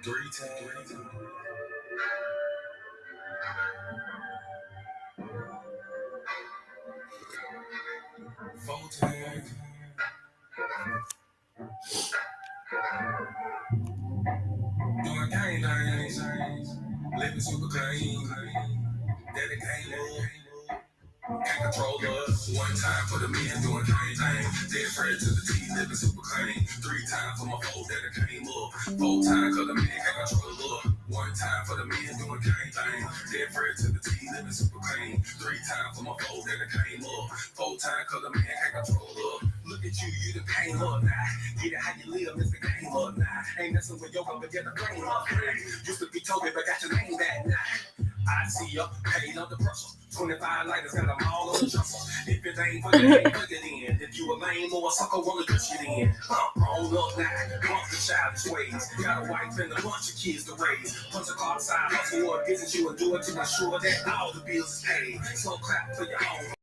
3 times, 4 times. Doing gang things, living super clean. Daddy came up, can't control us. One time for the men doing gang things. Dead Fred to the T, living super clean. 3 times for my foe that came up. 4 times for the men can't control us. One time for the men doing gang things. Dead Fred to the T, living super clean. 3 times for my foe that came up. 4 times for the men can't control us. Look at you, you done came up now. Get it how you live, it's the game up now. Ain't messing with your up and get the brain up. Used to be told me, but got your name back now. I see you paid under pressure. 25 lighters got them all on the dresser. If it ain't for you, ain't plug it in. If you a lame or a sucker, wanna push it in. Roll up now, bump the childish ways. Got a wife and a bunch of kids to raise. Punch a car side hustle or a business you will do it to ensure that all the bills is paid. So clap for your home.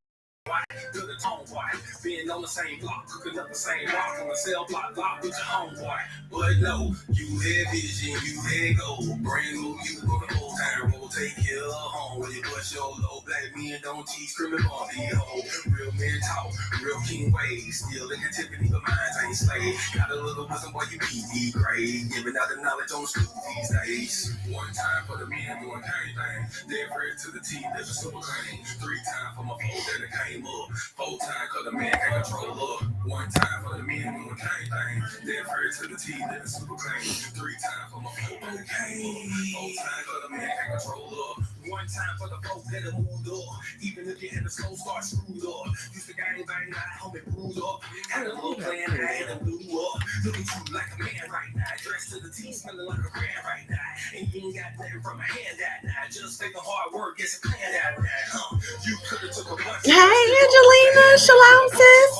To the tone boy, being on the same block, cooking up the same rock on the cell block with your homeboy. But no, you had vision, you had gold, brand new you on the old time road, take care of home when you bust your low. Black men don't teach criminal on the hoe. Real men talk, real king ways, still in captivity, but minds ain't slave. Got a little wisdom, boy, you be great, giving out the knowledge on the school these days. One time for the men doing anything, dead Fred to the T, living super clean. 3 times for my foe that came up. 4 times cause the man can't control up. 1 time for the men doing anything. Dead Fred to the T, living super clean. 3 times for my foe that came. 4 times cause the man can't control up. 1 time for the folk that have moved up. Even if you had the slow start screwed up. Used to gang bang, now homie brewed up. Had a little plan, I had a blew up. Look at you like a man right now. Dressed to the T, smelling like a brand right now. And you ain't got nothing from my hand that now. Just take the hard work, get some plan out now. You could have took a bunch. Hey, Angelina, shalom, sis.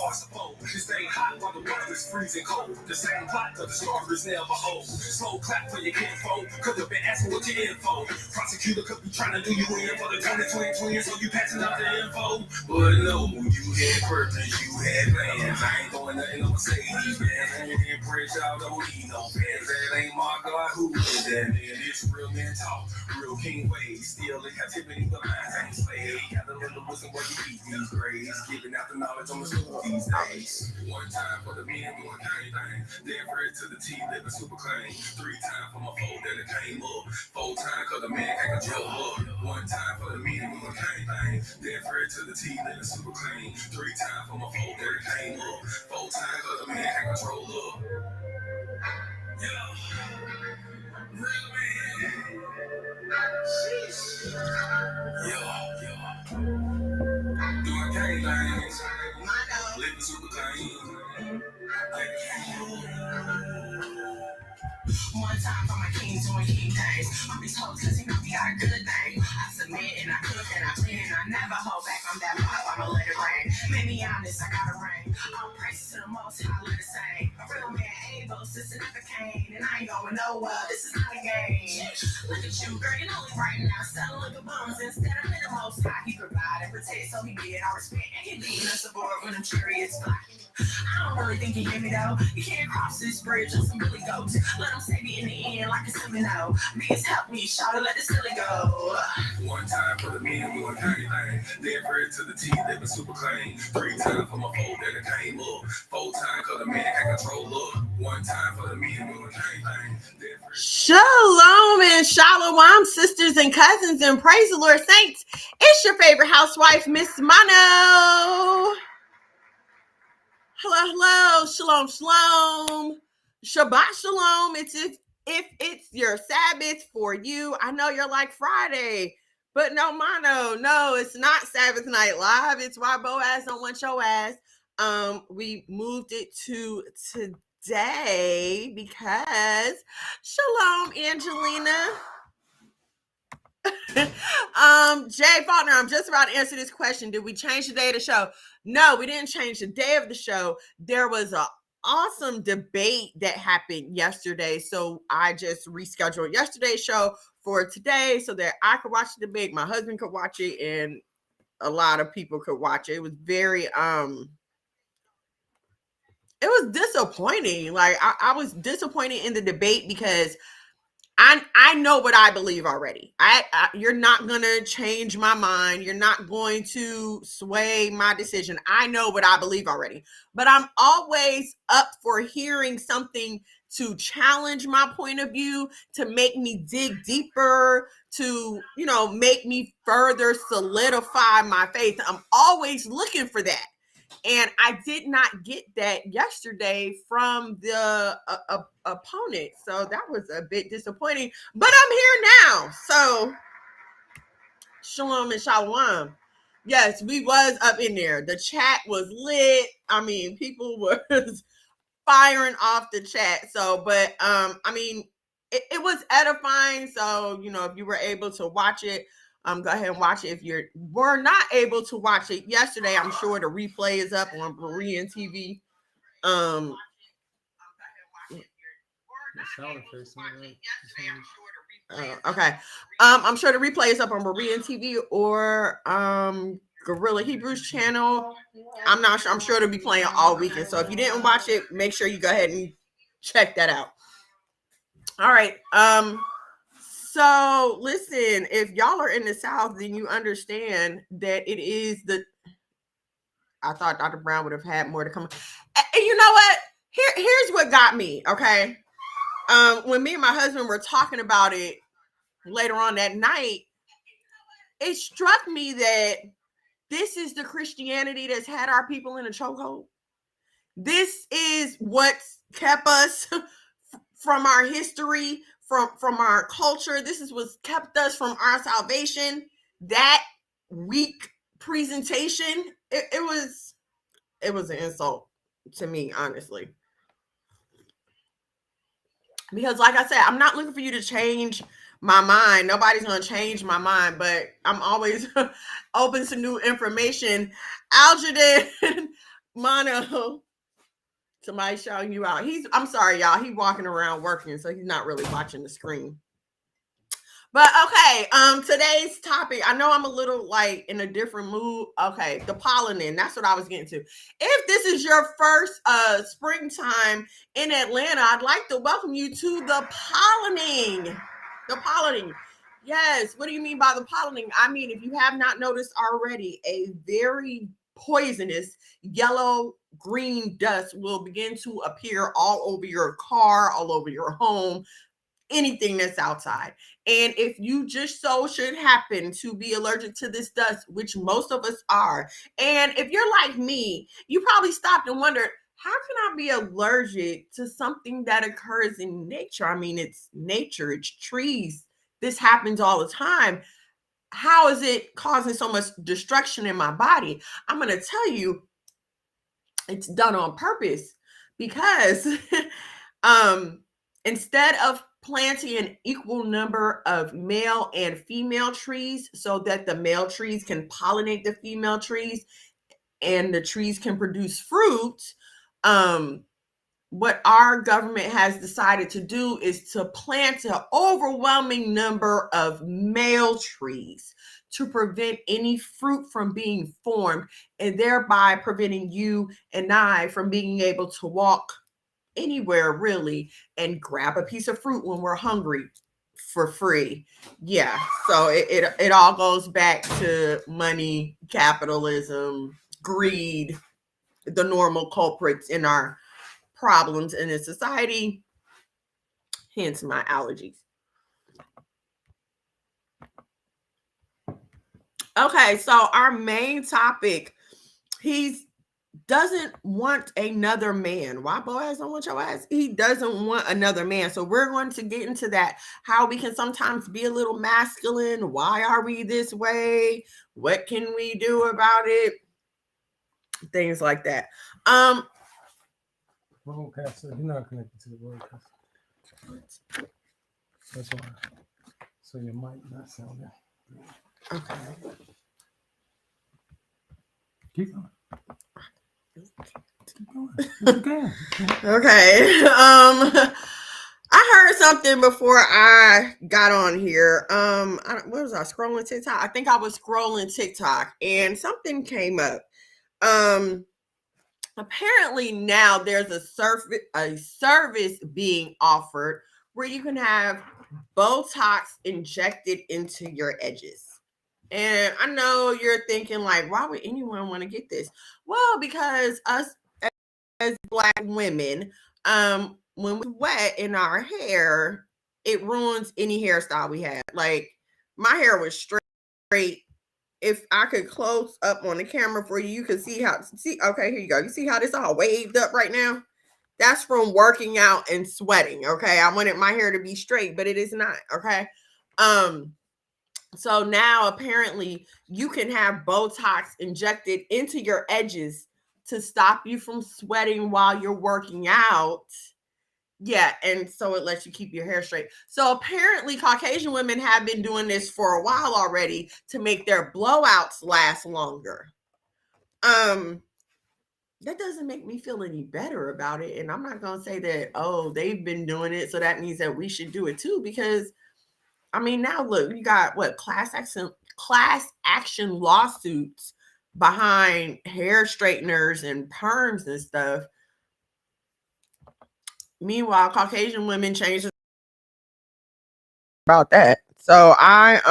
Stay hot while the water is freezing cold. The same pot that the starter is never old. Slow clap for your kinfolk. Could have been asking what your info. Prosecutor could be trying to do you in for the 2020, so you passing out the info. But no, you had purpose, you had plans. I ain't going nothing on Mercedes, man. I ain't impressed, y'all don't need no fans. That ain't my God, who is that man? It's real men talk, real king ways. Still in captivity, but minds ain't slave. Got a little wisdom where you beat these grades. Giving out the knowledge on the school these days. 1 time for the men doing anything. Dead Fred to the T, living super clean. 3 times for my foe that came up. 4 times cause the man can't control up. 1 time for the men doing anything. Dead Fred to the T, living super clean. 3 times for my foe that came up. 4 times cause the man can't control up. Yeah. Real man. Sheesh. Yeah. Doing gang things. Living super clean. 1 time for my king doing king things. All these hoes cause you know we got a good thing. I submit and I cook and I clean and I never hold back on that pop. I'ma let it rain. Let me honest, I got a ring. All praise to the most high, let it sing. A real man able, sister never came. And I ain't going nowhere, this is not a game. Look at you, girl, you know it right now. Selling little bones instead of the most high. He provide and protect, so he get our respect. And he leading us aboard when them chariots fly. I don't really think you hear me though. You can't cross this bridge on some really goats. Let them save you in the end like a Seminole. Please help me, shout it, let the silly go. 1 time for the men doing anything. Dead Fred to the T, living super clean. 3 times for my foe that came up. 4 times cause the man can't control up. 1 time for the men doing anything. Shalom and shalom, sisters and cousins, and praise the Lord, saints. It's your favorite housewife, Miss Mono. Hello, shalom, shalom, Shabbat shalom. It's if it's your Sabbath for you. I know you're like Friday, but no, Mono, no, it's not Sabbath Night Live. It's why Boaz don't want your ass. We moved it to today because shalom, Angelina. Jay Faulkner, I'm just about to answer this question. Did we change the day of the show? No, we didn't change the day of the show. There was an awesome debate that happened yesterday, so I just rescheduled yesterday's show for today so that I could watch the debate, my husband could watch it, and a lot of people could watch it. It was very it was disappointing. Like I was disappointed in the debate because I know what I believe already. You're not gonna change my mind. You're not going to sway my decision. I know what I believe already. But I'm always up for hearing something to challenge my point of view, to make me dig deeper, to, make me further solidify my faith. I'm always looking for that. And I did not get that yesterday from the opponent. So that was a bit disappointing. But I'm here now. So shalom and shalom. Yes, we was up in there. The chat was lit. I mean, people was firing off the chat. So, but it was edifying. So, if you were able to watch it, go ahead and watch it. If you were not able to watch it yesterday, I'm sure the replay is up on Berean TV. Okay. I'm sure the replay is up on Berean TV or Gorilla Hebrews channel. I'm not sure. I'm sure it'll be playing all weekend. So if you didn't watch it, make sure you go ahead and check that out. All right. So listen, if y'all are in the South, then you understand that it is I thought Dr. Brown would have had more to come. And you know what? Here's what got me, okay? When me and my husband were talking about it later on that night, it struck me that this is the Christianity that's had our people in a chokehold. This is what's kept us from our history, from our culture. This is what's kept us from our salvation. That weak presentation, it was an insult to me, honestly. Because like I said, I'm not looking for you to change my mind. Nobody's going to change my mind, but I'm always open to new information. Algernon Mono, somebody shouting you out. I'm sorry, y'all. He's walking around working, so he's not really watching the screen. But okay, today's topic, I know I'm a little like in a different mood. Okay, the pollinating, that's what I was getting to. If this is your first springtime in Atlanta, I'd like to welcome you to the pollinating. The pollinating. Yes, what do you mean by the pollinating? I mean, if you have not noticed already, a very poisonous yellow green dust will begin to appear all over your car, all over your home, anything that's outside. And if you just so should happen to be allergic to this dust, which most of us are, and if you're like me, you probably stopped and wondered, how can I be allergic to something that occurs in nature? I mean, it's nature, it's trees. This happens all the time. How is it causing so much destruction in my body? I'm going to tell you, it's done on purpose because instead of planting an equal number of male and female trees so that the male trees can pollinate the female trees and the trees can produce fruit, what our government has decided to do is to plant an overwhelming number of male trees to prevent any fruit from being formed, and thereby preventing you and I from being able to walk anywhere really and grab a piece of fruit when we're hungry for free. Yeah, so it all goes back to money, capitalism, greed, the normal culprits in our problems in the society, hence my allergies. Okay, so our main topic, he's doesn't want another man. Why Boaz don't want your ass? He doesn't want another man. So we're going to get into that, how we can sometimes be a little masculine. Why are we this way? What can we do about it? Things like that. Broadcast, so you're not connected to the broadcast. That's why. So your mic not sounding. Okay. Keep going. Okay. I heard something before I got on here. What was I scrolling TikTok? I think I was scrolling TikTok and something came up. Apparently now there's a service being offered where you can have Botox injected into your edges. And I know you're thinking, like, why would anyone want to get this? Well, because us as Black women, when we wet in our hair, it ruins any hairstyle we have. Like, my hair was straight. If I could close up on the camera for you, you could see how, okay, here you go. You see how this all waved up right now? That's from working out and sweating. Okay. I wanted my hair to be straight, but it is not. Okay. Um, so now apparently you can have Botox injected into your edges to stop you from sweating while you're working out. Yeah, and so it lets you keep your hair straight. So apparently Caucasian women have been doing this for a while already to make their blowouts last longer. Um that doesn't make me feel any better about it, and I'm not going to say that, oh, they've been doing it so that means that we should do it too, because I mean, now look, you got what, class action lawsuits behind hair straighteners and perms and stuff. Meanwhile, Caucasian women change about that. So I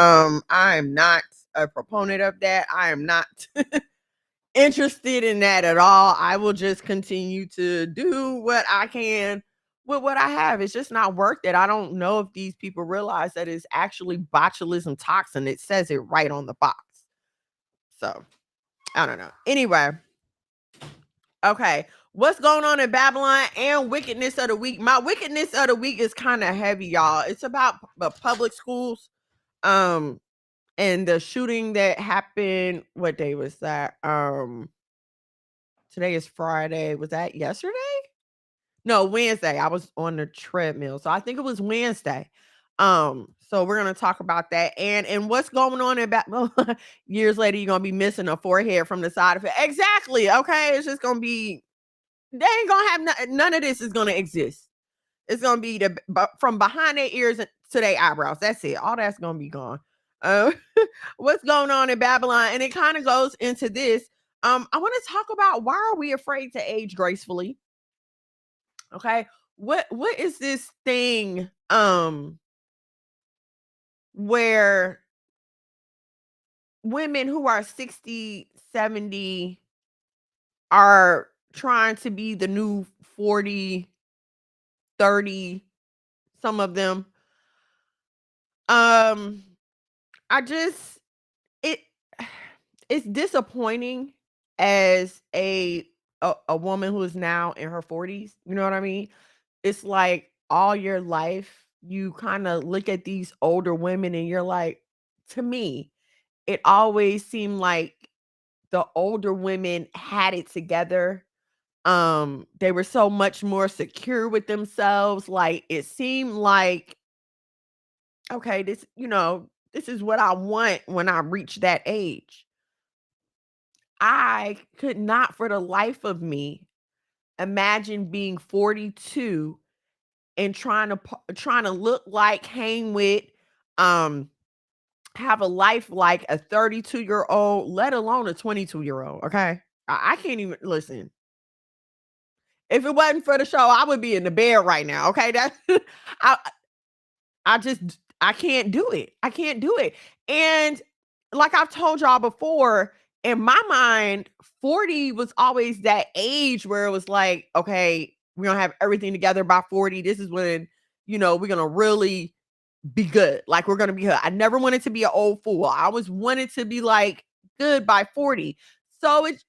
am not a proponent of that. I am not interested in that at all. I will just continue to do what I can with what I have. It's just not worth it. I don't know if these people realize that it's actually botulism toxin. It says it right on the box. So I don't know. Anyway, okay. What's going on in Babylon and wickedness of the week? My wickedness of the week is kind of heavy, y'all. It's about the public schools. And the shooting that happened, what day was that? Today is Friday. Was that yesterday? No, Wednesday. I was on the treadmill. So I think it was Wednesday. So we're gonna talk about that. And what's going on in years later, you're gonna be missing a forehead from the side of it. Exactly. Okay. It's just gonna be, they ain't gonna have none of this is gonna exist. It's gonna be from behind their ears to their eyebrows. That's it. All that's gonna be gone. Uh, what's going on in Babylon? And it kind of goes into this. I want to talk about, why are we afraid to age gracefully? Okay. What is this thing where women who are 60, 70 are trying to be the new 40, 30, some of them. I just, it it's disappointing as a woman who is now in her 40s. You know what I mean? It's like all your life you kind of look at these older women and you're like, to me, it always seemed like the older women had it together. They were so much more secure with themselves. Like, it seemed like, okay, this is what I want when I reach that age. I could not for the life of me imagine being 42 and trying to look like, hang with, um, have a life like a 32-year-old, let alone a 22-year-old. Okay. I can't even listen. If it wasn't for the show, I would be in the bed right now. Okay. That's I I can't do it. I can't do it. And like I've told y'all before, in my mind, 40 was always that age where it was like, okay, we're gonna have everything together by 40. This is when, we're gonna really be good. Like, we're gonna be good. I never wanted to be an old fool. I always wanted to be like good by 40. So it's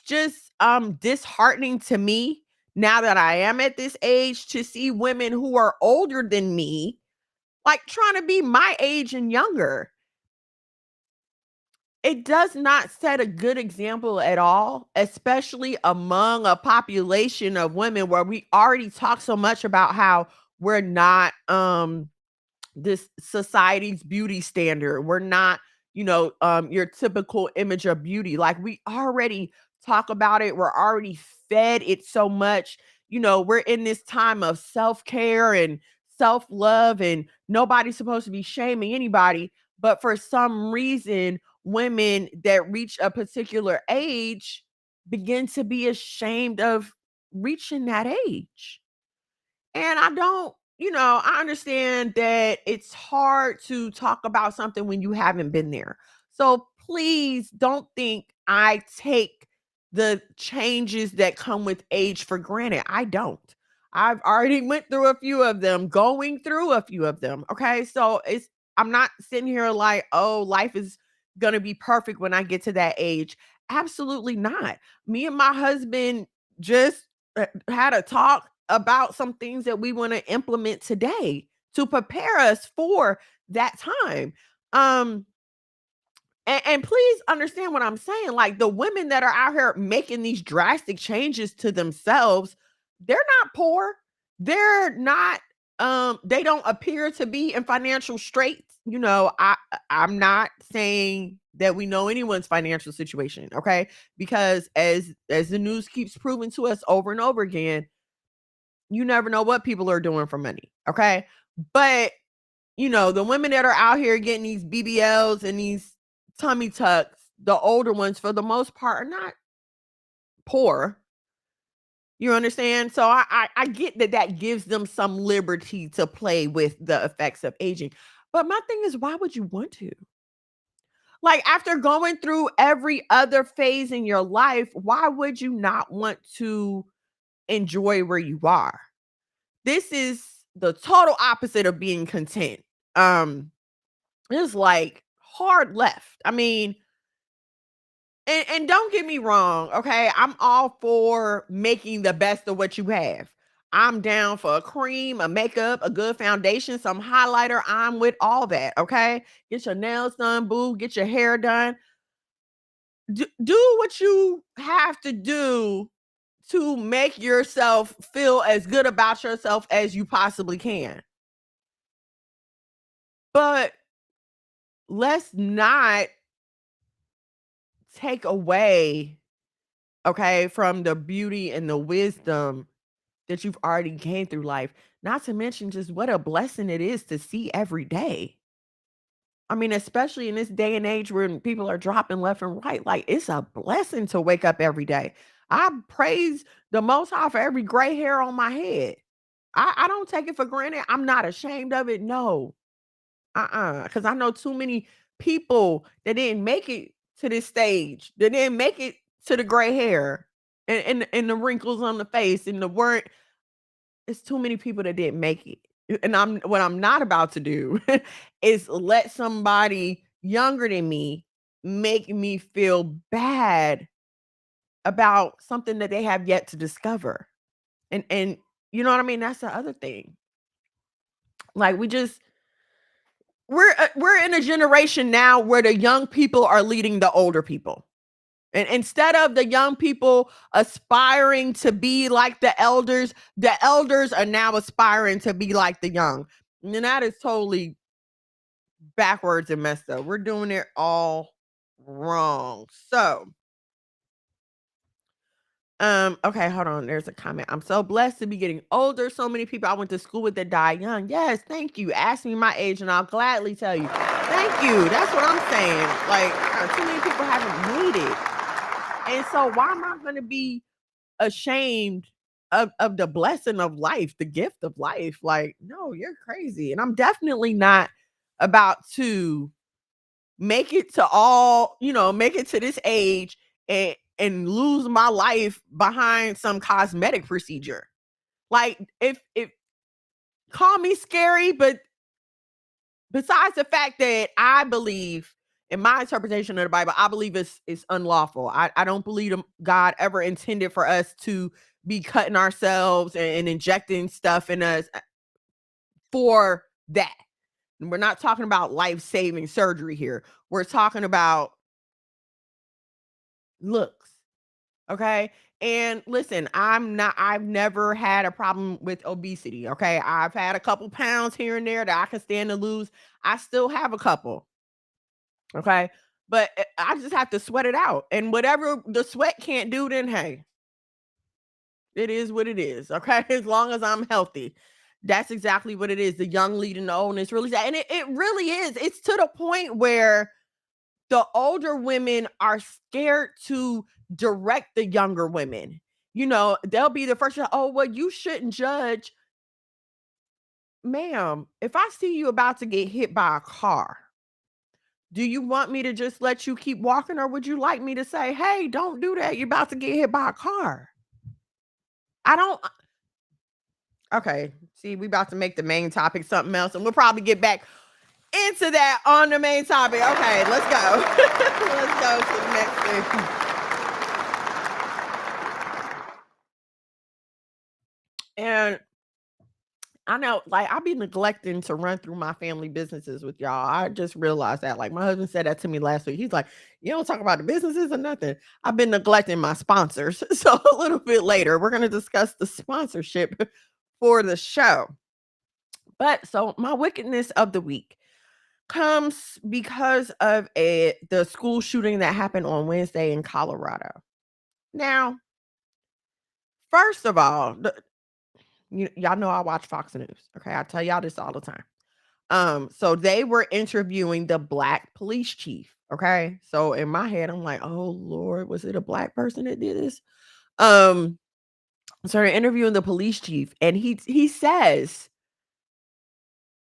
just disheartening to me now that I am at this age to see women who are older than me like trying to be my age and younger. It does not set a good example at all, especially among a population of women where we already talk so much about how we're not this society's beauty standard. We're not, your typical image of beauty. Like, we already talk about it. We're already fed it so much. We're in this time of self-care and self-love, and nobody's supposed to be shaming anybody. But for some reason, women that reach a particular age begin to be ashamed of reaching that age. And I don't, I understand that it's hard to talk about something when you haven't been there. So please don't think I take the changes that come with age for granted. I don't. I've already went through a few of them, going through a few of them. Okay. So I'm not sitting here like, oh, life is going to be perfect when I get to that age. Absolutely not. Me and my husband just had a talk about some things that we want to implement today to prepare us for that time. Um, and please understand what I'm saying. Like the women that are out here making these drastic changes to themselves, they're not poor. They're not they don't appear to be in financial straits. I'm not saying that we know anyone's financial situation, okay? Because as the news keeps proving to us over and over again, you never know what people are doing for money, okay? But the women that are out here getting these BBLs and these tummy tucks, the older ones for the most part are not poor. You understand? So I get that gives them some liberty to play with the effects of aging. But my thing is, why would you want to? Like after going through every other phase in your life, why would you not want to enjoy where you are? This is the total opposite of being content. It's like hard left. I mean, and don't get me wrong, okay? I'm all for making the best of what you have. I'm down for a cream, a makeup, a good foundation, some highlighter. I'm with all that, okay? Get your nails done, boo. Get your hair done. Do what you have to do to make yourself feel as good about yourself as you possibly can. But let's not take away, okay, from the beauty and the wisdom that you've already gained through life. Not to mention just what a blessing it is to see every day. I mean, especially in this day and age when people are dropping left and right, like it's a blessing to wake up every day. I praise the Most High for every gray hair on my head. I don't take it for granted. I'm not ashamed of it. No, because I know too many people that didn't make it to this stage, that didn't make it to the gray hair and the wrinkles on the face and the word. It's too many people that didn't make it. And what I'm not about to do is let somebody younger than me make me feel bad about something that they have yet to discover. And you know what I mean? That's the other thing. Like we're in a generation now where the young people are leading the older people. And instead of the young people aspiring to be like the elders are now aspiring to be like the young. And that is totally backwards and messed up. We're doing it all wrong. So, okay, hold on. There's a comment. I'm so blessed to be getting older. So many people I went to school with that die young. Yes, thank you. Ask me my age and I'll gladly tell you. Thank you. That's what I'm saying. Like, too many people haven't made it. And so why am I going to be ashamed of the blessing of life, the gift of life? Like, no, you're crazy. And I'm definitely not about to make it to make it to this age and lose my life behind some cosmetic procedure. Like if call me scary, but besides the fact that I believe in my interpretation of the Bible, I believe it's unlawful. I don't believe God ever intended for us to be cutting ourselves and injecting stuff in us for that. And we're not talking about life-saving surgery here. We're talking about looks. Okay. And listen, I've never had a problem with obesity. Okay. I've had a couple pounds here and there that I can stand to lose. I still have a couple. Okay. But I just have to sweat it out. And whatever the sweat can't do, then hey, it is what it is. Okay. As long as I'm healthy. That's exactly what it is. The young leading the old, and it's really sad. And it really is. It's to the point where the older women are scared to direct the younger women. They'll be the first to, oh, well, you shouldn't judge. ma'am, if I see you about to get hit by a car, do you want me to just let you keep walking, or would you like me to say, hey, don't do that? You're about to get hit by a car. I don't. Okay. See, we about to make the main topic something else, and we'll probably get back into that on the main topic. Okay, let's go. Let's go to the next thing. And I know, like, I be neglecting to run through my family businesses with y'all. I just realized that. Like, my husband said that to me last week. He's like, you don't talk about the businesses or nothing. I've been neglecting my sponsors. So, a little bit later, we're going to discuss the sponsorship for the show. But so, my wickedness of the week comes because of the school shooting that happened on Wednesday in Colorado. Now, first of all, y'all know I watch Fox News. Okay, I tell y'all this all the time. So they were interviewing the black police chief. Okay, so in my head, I'm like, oh Lord, was it a black person that did this? Um, so they're interviewing the police chief, and he says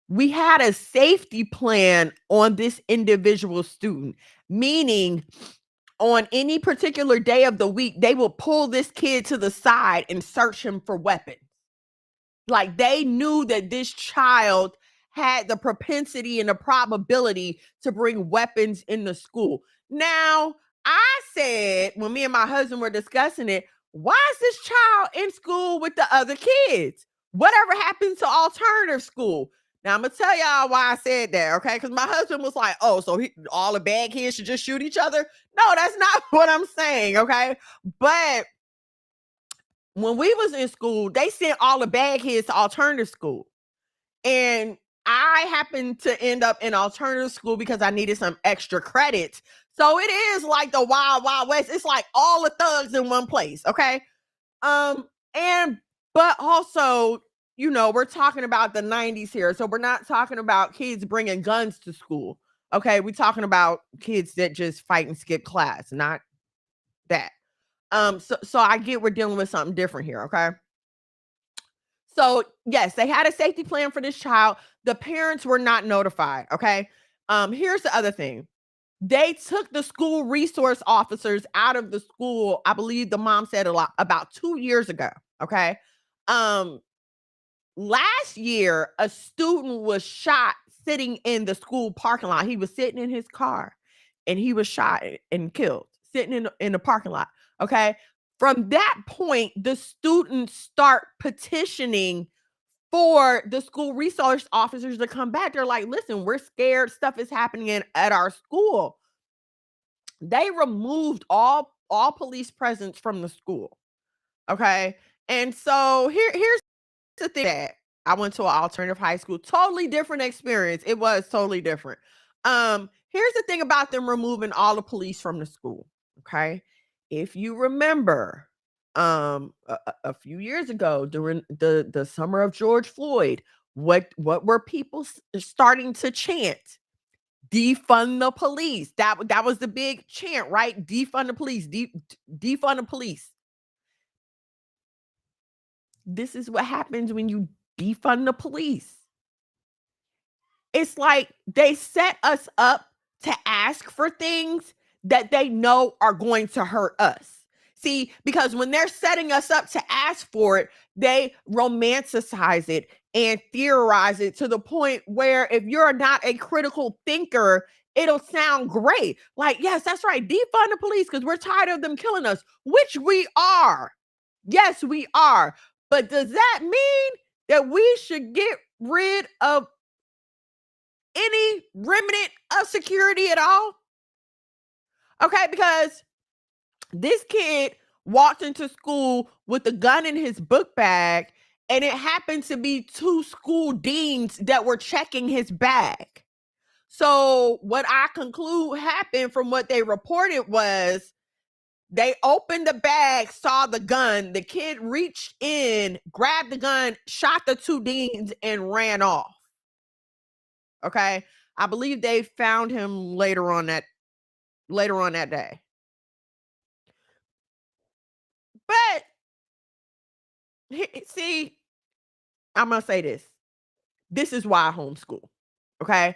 we had a safety plan on this individual student, meaning on any particular day of the week, they will pull this kid to the side and search him for weapons. Like, they knew that this child had the propensity and the probability to bring weapons in the school. Now, I said, when me and my husband were discussing it, why is this child in school with the other kids? Whatever happened to alternative school? Now, I'm going to tell y'all why I said that, okay? Because my husband was like, oh, so all the bad kids should just shoot each other? No, that's not what I'm saying, okay? But when we was in school, they sent all the bad kids to alternative school. And I happened to end up in alternative school because I needed some extra credits. So it is like the wild, wild west. It's like all the thugs in one place. Okay. And but also, we're talking about the 90s here. So we're not talking about kids bringing guns to school. Okay. We're talking about kids that just fight and skip class, not that. So I get we're dealing with something different here. Okay. So, yes, they had a safety plan for this child. The parents were not notified, okay? Here's the other thing. They took the school resource officers out of the school. I believe the mom said a lot about 2 years ago, okay? Um Last year a student was shot sitting in the school parking lot. He was sitting in his car and he was shot and killed sitting in the parking lot, okay? From that point, the students start petitioning for the school resource officers to come back. They're like, listen, we're scared stuff is happening at our school. They removed all police presence from the school. Okay. And so here's the thing that I went to an alternative high school, totally different experience. It was totally different. Here's the thing about them removing all the police from the school. Okay. If you remember, a few years ago during the summer of George Floyd, what were people starting to chant? Defund the police. That was the big chant, right? Defund the police. Defund the police. This is what happens when you defund the police. It's like they set us up to ask for things that they know are going to hurt us. See, because when they're setting us up to ask for it, they romanticize it and theorize it to the point where if you're not a critical thinker, it'll sound great. Like, yes, that's right. Defund the police because we're tired of them killing us, which we are. Yes, we are. But does that mean that we should get rid of any remnant of security at all? Okay, because this kid walked into school with a gun in his book bag, and it happened to be two school deans that were checking his bag. So, what I conclude happened from what they reported was they opened the bag, saw the gun. The kid reached in, grabbed the gun, shot the two deans, and ran off. Okay. I believe they found him later on that day. But see, I'm gonna say this. This is why I homeschool. Okay.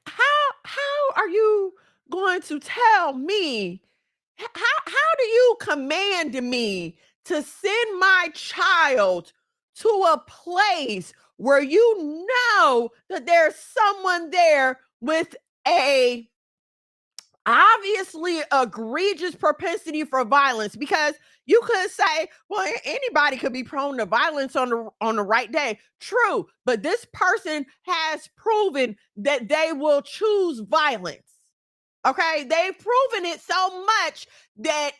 How are you going to tell me? How do you command me to send my child to a place where you know that there's someone there with a obviously egregious propensity for violence? Because you could say, well, anybody could be prone to violence on the right day. True, but this person has proven that they will choose violence. Okay, they've proven it so much that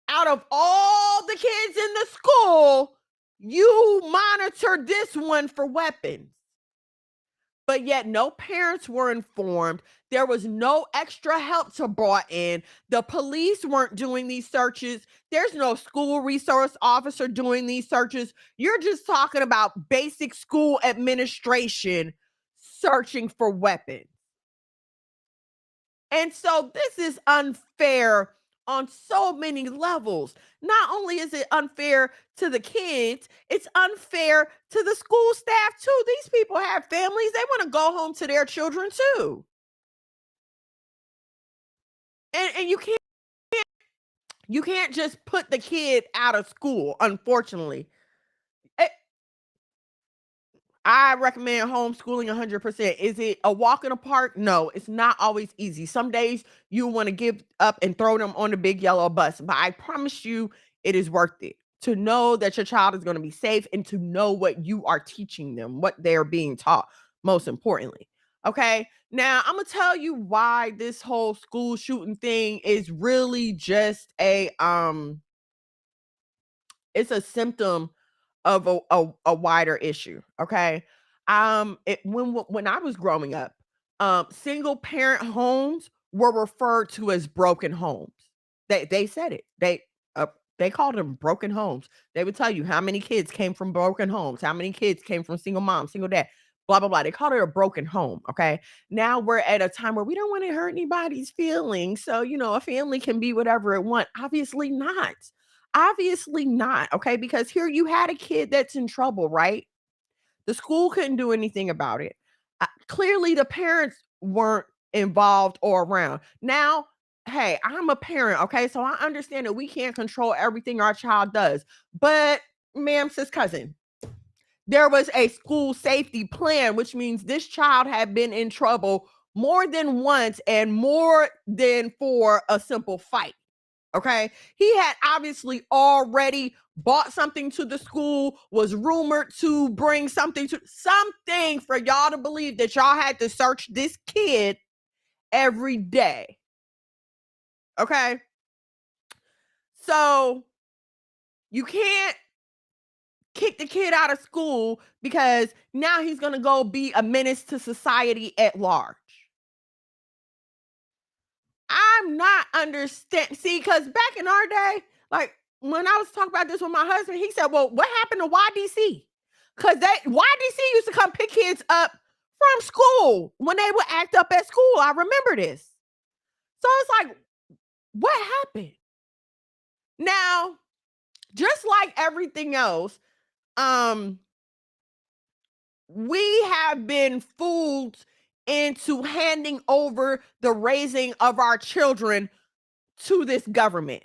out of all the kids in the school, you monitored this one for weapons. But yet no parents were informed. There was no extra help to brought in. The police weren't doing these searches. There's no school resource officer doing these searches. You're just talking about basic school administration searching for weapons. And so this is unfair on so many levels. Not only is it unfair to the kids, it's unfair to the school staff too. These people have families, they want to go home to their children too. And you can't just put the kid out of school, unfortunately. I recommend homeschooling 100%. Is it a walk in the park? No, it's not always easy. Some days you want to give up and throw them on the big yellow bus, but I promise you it is worth it to know that your child is going to be safe and to know what you are teaching them, what they're being taught, most importantly. Okay. Now, I'm going to tell you why this whole school shooting thing is really just it's a symptom of a wider issue. Okay. When I was growing up, single parent homes were referred to as broken homes. They said it. They called them broken homes. They would tell you how many kids came from broken homes, how many kids came from single mom, single dad, blah blah blah. They called it a broken home. Okay. Now we're at a time where we don't want to hurt anybody's feelings. So, a family can be whatever it wants. Obviously not. Obviously not. Okay. Because here you had a kid that's in trouble, right? The school couldn't do anything about it. Clearly, the parents weren't involved or around. Now, hey, I'm a parent, okay? So I understand that we can't control everything our child does. But, ma'am, sis cousin, there was a school safety plan, which means this child had been in trouble more than once and more than for a simple fight. Okay. He had obviously already bought something to the school, was rumored to bring something for y'all to believe that y'all had to search this kid every day. Okay. So you can't kick the kid out of school because now he's going to go be a menace to society at large. I'm not understand. See, because back in our day, like when I was talking about this with my husband, he said, "Well, what happened to YDC? Because YDC used to come pick kids up from school when they would act up at school. I remember this. So it's like, what happened? Now, just like everything else, we have been fooled into handing over the raising of our children to this government.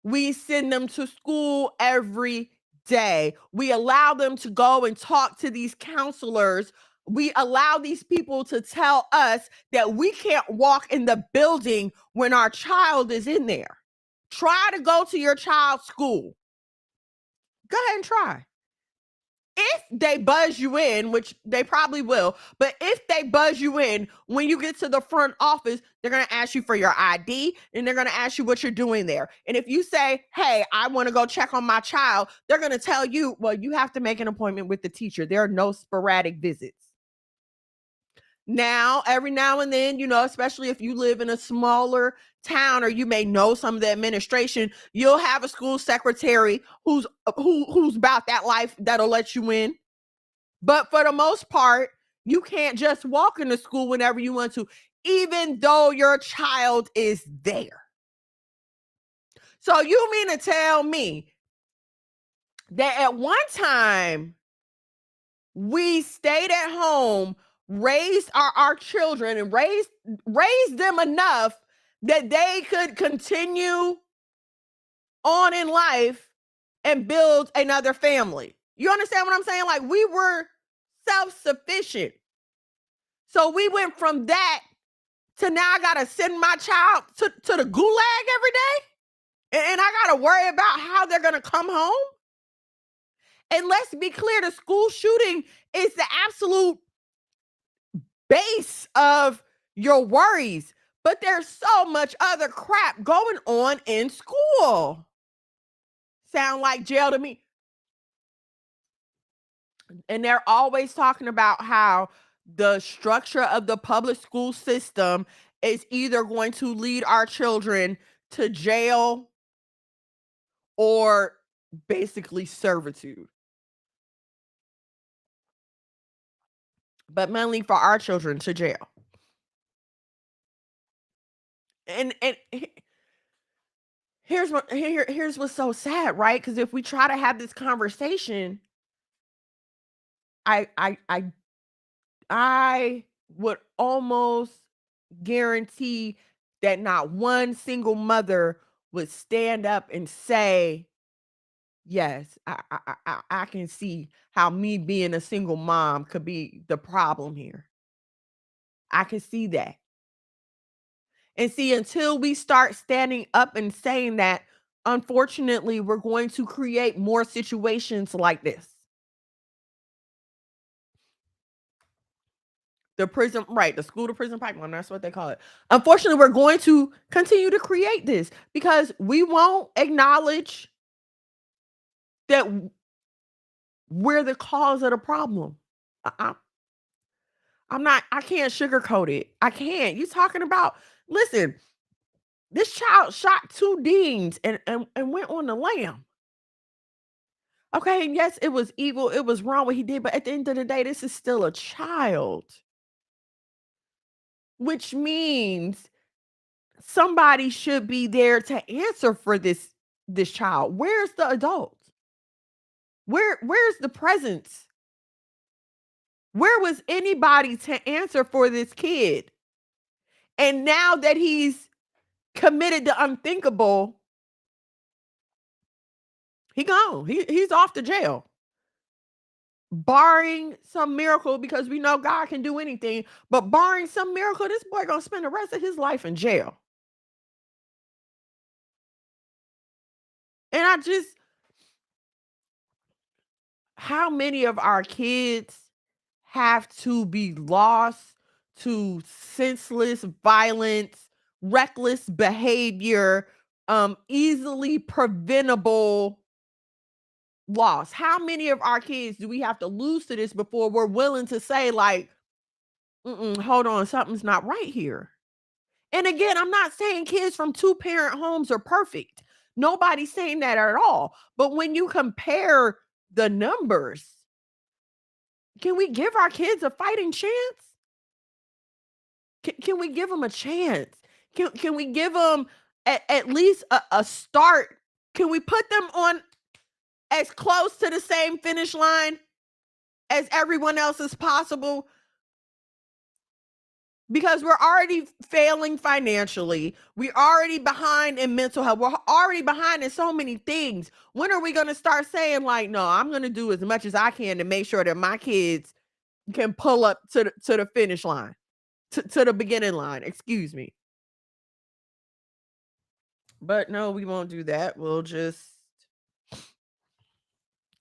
We send them to school every day. We allow them to go and talk to these counselors. We allow these people to tell us that we can't walk in the building when our child is in there. Try to go to your child's school. Go ahead and try. If they buzz you in, which they probably will, but if they buzz you in, when you get to the front office, they're going to ask you for your ID and they're going to ask you what you're doing there. And if you say, hey, I want to go check on my child, they're going to tell you, well, you have to make an appointment with the teacher. There are no sporadic visits. Now, every now and then, especially if you live in a smaller town or you may know some of the administration, you'll have a school secretary who's about that life that'll let you in. But for the most part, you can't just walk into school whenever you want to, even though your child is there. So you mean to tell me that at one time We stayed at home, raised our children, and raised them enough that they could continue on in life and build another family. You understand what I'm saying? Like, we were self-sufficient. So we went from that to now I gotta send my child to the gulag every day. And I gotta worry about how they're gonna come home. And let's be clear, the school shooting is the absolute base of your worries. But there's so much other crap going on in school. Sound like jail to me. And they're always talking about how the structure of the public school system is either going to lead our children to jail or basically servitude. But mainly for our children, to jail. And here's what's so sad, right? Because if we try to have this conversation, I would almost guarantee that not one single mother would stand up and say, yes, I can see how me being a single mom could be the problem here. I can see that. And see, until we start standing up and saying that, unfortunately, we're going to create more situations like this. The prison, right, the school to prison pipeline, that's what they call it. Unfortunately, we're going to continue to create this because we won't acknowledge that we're the cause of the problem. I can't sugarcoat it. I can't. You talking about, listen, this child shot 2 deans and went on the lam. Okay, and yes, it was evil. It was wrong what he did, but at the end of the day, this is still a child. Which means somebody should be there to answer for this child. Where's the adult? Where's the presence? Where was anybody to answer for this kid? And now that he's committed the unthinkable, he gone. He's off to jail. Barring some miracle, because we know God can do anything, but barring some miracle, this boy gonna spend the rest of his life in jail. And how many of our kids have to be lost to senseless violence, reckless behavior, easily preventable loss? How many of our kids do we have to lose to this before we're willing to say, like, hold on, something's not right here? And again, I'm not saying kids from 2-parent homes are perfect. Nobody's saying that at all. But when you compare the numbers, can we give our kids a fighting chance? Can we give them a chance? Can we give them at least a start? Can we put them on as close to the same finish line as everyone else as possible? Because we're already failing financially. We're already behind in mental health. We're already behind in so many things. When are we going to start saying, like, no, I'm going to do as much as I can to make sure that my kids can pull up to the finish line, to the beginning line, excuse me. But no, we won't do that. We'll just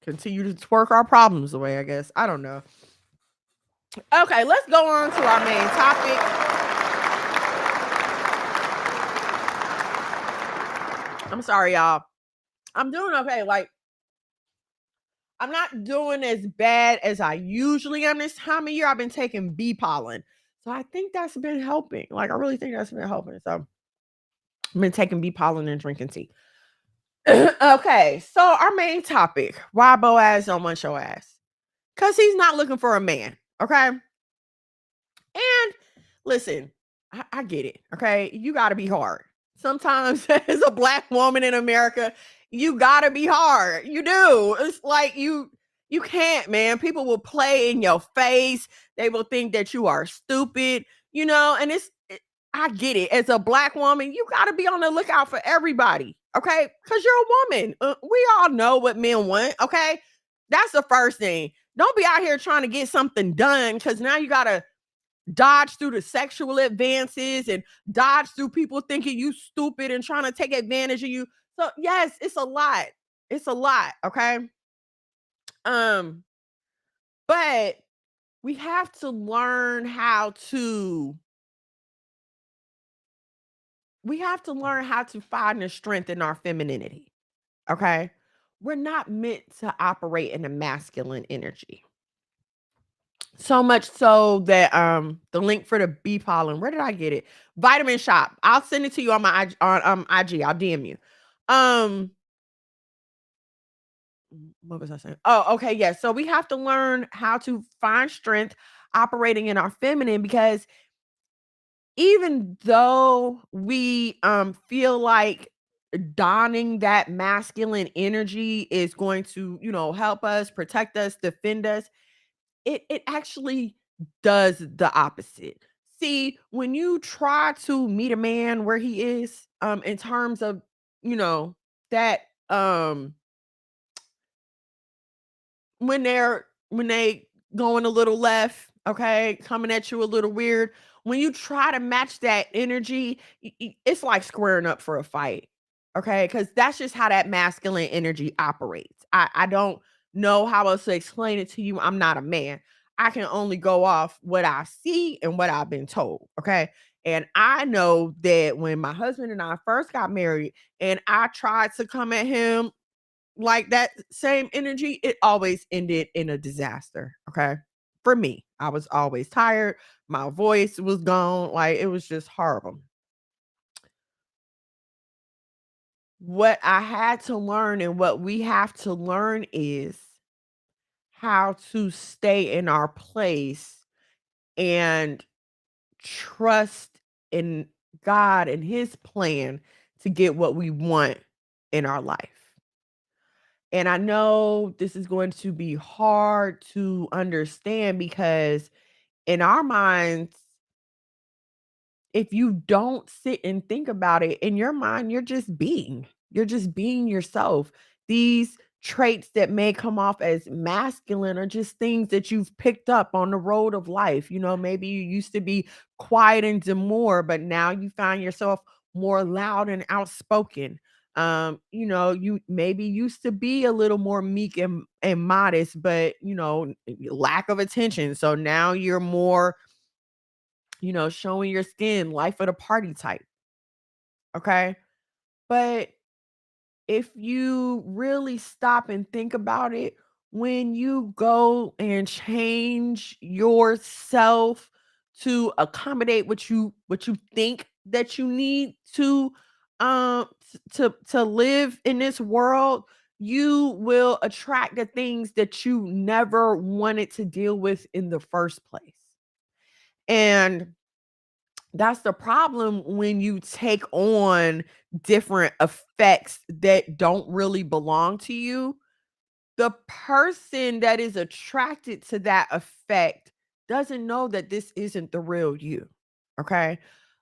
continue to twerk our problems away, I guess. I don't know. Okay, let's go on to our main topic. I'm sorry, y'all. I'm doing okay. Like, I'm not doing as bad as I usually am this time of year. I've been taking bee pollen. So I think that's been helping. Like, I really think that's been helping. So I've been taking bee pollen and drinking tea. Okay, so our main topic, why Boaz don't want your ass? Because he's not looking for a man, okay? And listen, I get it, okay? You got to be hard. Sometimes as a Black woman in America, you got to be hard. You do. It's like you You can't, man. People will play in your face. They will think that you are stupid, and I get it. As a black woman, you got to be on the lookout for everybody, okay? Because you're a woman. We all know what men want, okay? That's the first thing. Don't be out here trying to get something done because now you got to dodge through the sexual advances and dodge through people thinking you stupid and trying to take advantage of you. So, yes, it's a lot. It's a lot, okay? Um, but we have to learn how to find the strength in our femininity. Okay? We're not meant to operate in a masculine energy. So much so that the link for the bee pollen, where did I get it? Vitamin Shop. I'll send it to you on my IG. I'll DM you. What was I saying? Oh, okay, yes. So we have to learn how to find strength operating in our feminine because even though we feel like donning that masculine energy is going to, help us, protect us, defend us, it actually does the opposite. See, when you try to meet a man where he is, in terms of, you know, that when they going a little left, okay, coming at you a little weird, when you try to match that energy, it's like squaring up for a fight, okay? Because that's just how that masculine energy operates. I don't know how else to explain it to you. I'm not a man. I can only go off what I see and what I've been told, okay? And I know that when my husband and I first got married and I tried to come at him like that same energy, it always ended in a disaster. Okay. For me, I was always tired. My voice was gone. Like it was just horrible. What I had to learn and what we have to learn is how to stay in our place and trust in God and his plan to get what we want in our life. And I know this is going to be hard to understand because in our minds, if you don't sit and think about it, in your mind, you're just being yourself. These traits that may come off as masculine are just things that you've picked up on the road of life. Maybe you used to be quiet and demure, but now you find yourself more loud and outspoken. You maybe used to be a little more meek and modest, but lack of attention. So now you're more showing your skin, life of the party type. Okay. But if you really stop and think about it, when you go and change yourself to accommodate what you think that you need to live in this world, you will attract the things that you never wanted to deal with in the first place. And that's the problem when you take on different effects that don't really belong to you. The person that is attracted to that effect doesn't know that this isn't the real you. Okay.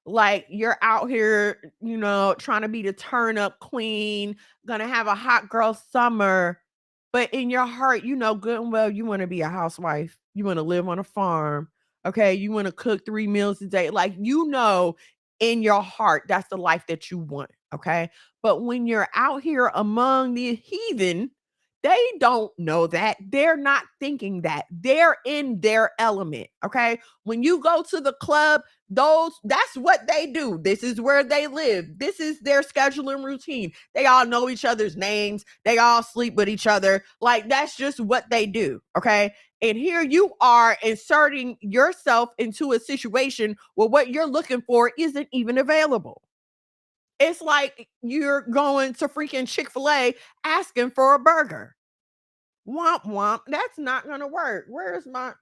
Like you're out here, trying to be the turn up queen, gonna have a hot girl summer. But in your heart, you know good and well you want to be a housewife. You want to live on a farm. Okay. You want to cook 3 meals a day. Like, in your heart, that's the life that you want. Okay. But when you're out here among the heathen, they don't know that. They're not thinking that. They're in their element, okay? When you go to the club, that's what they do. This is where they live. This is their schedule and routine. They all know each other's names. They all sleep with each other. Like that's just what they do, okay? And here you are inserting yourself into a situation where what you're looking for isn't even available. It's like you're going to freaking Chick-fil-A asking for a burger. Womp womp. That's not gonna work. Where's my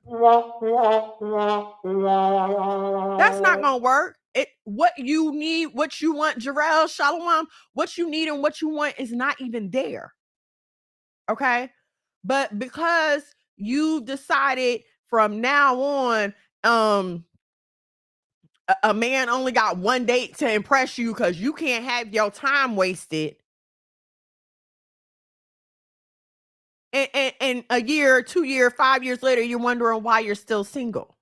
That's not gonna work. What you need, what you want, Jarrell, Shalom, what you need and what you want is not even there. Okay. But because you decided from now on, a man only got one date to impress you because you can't have your time wasted. And a year, 2 year, 5 years later, you're wondering why you're still single.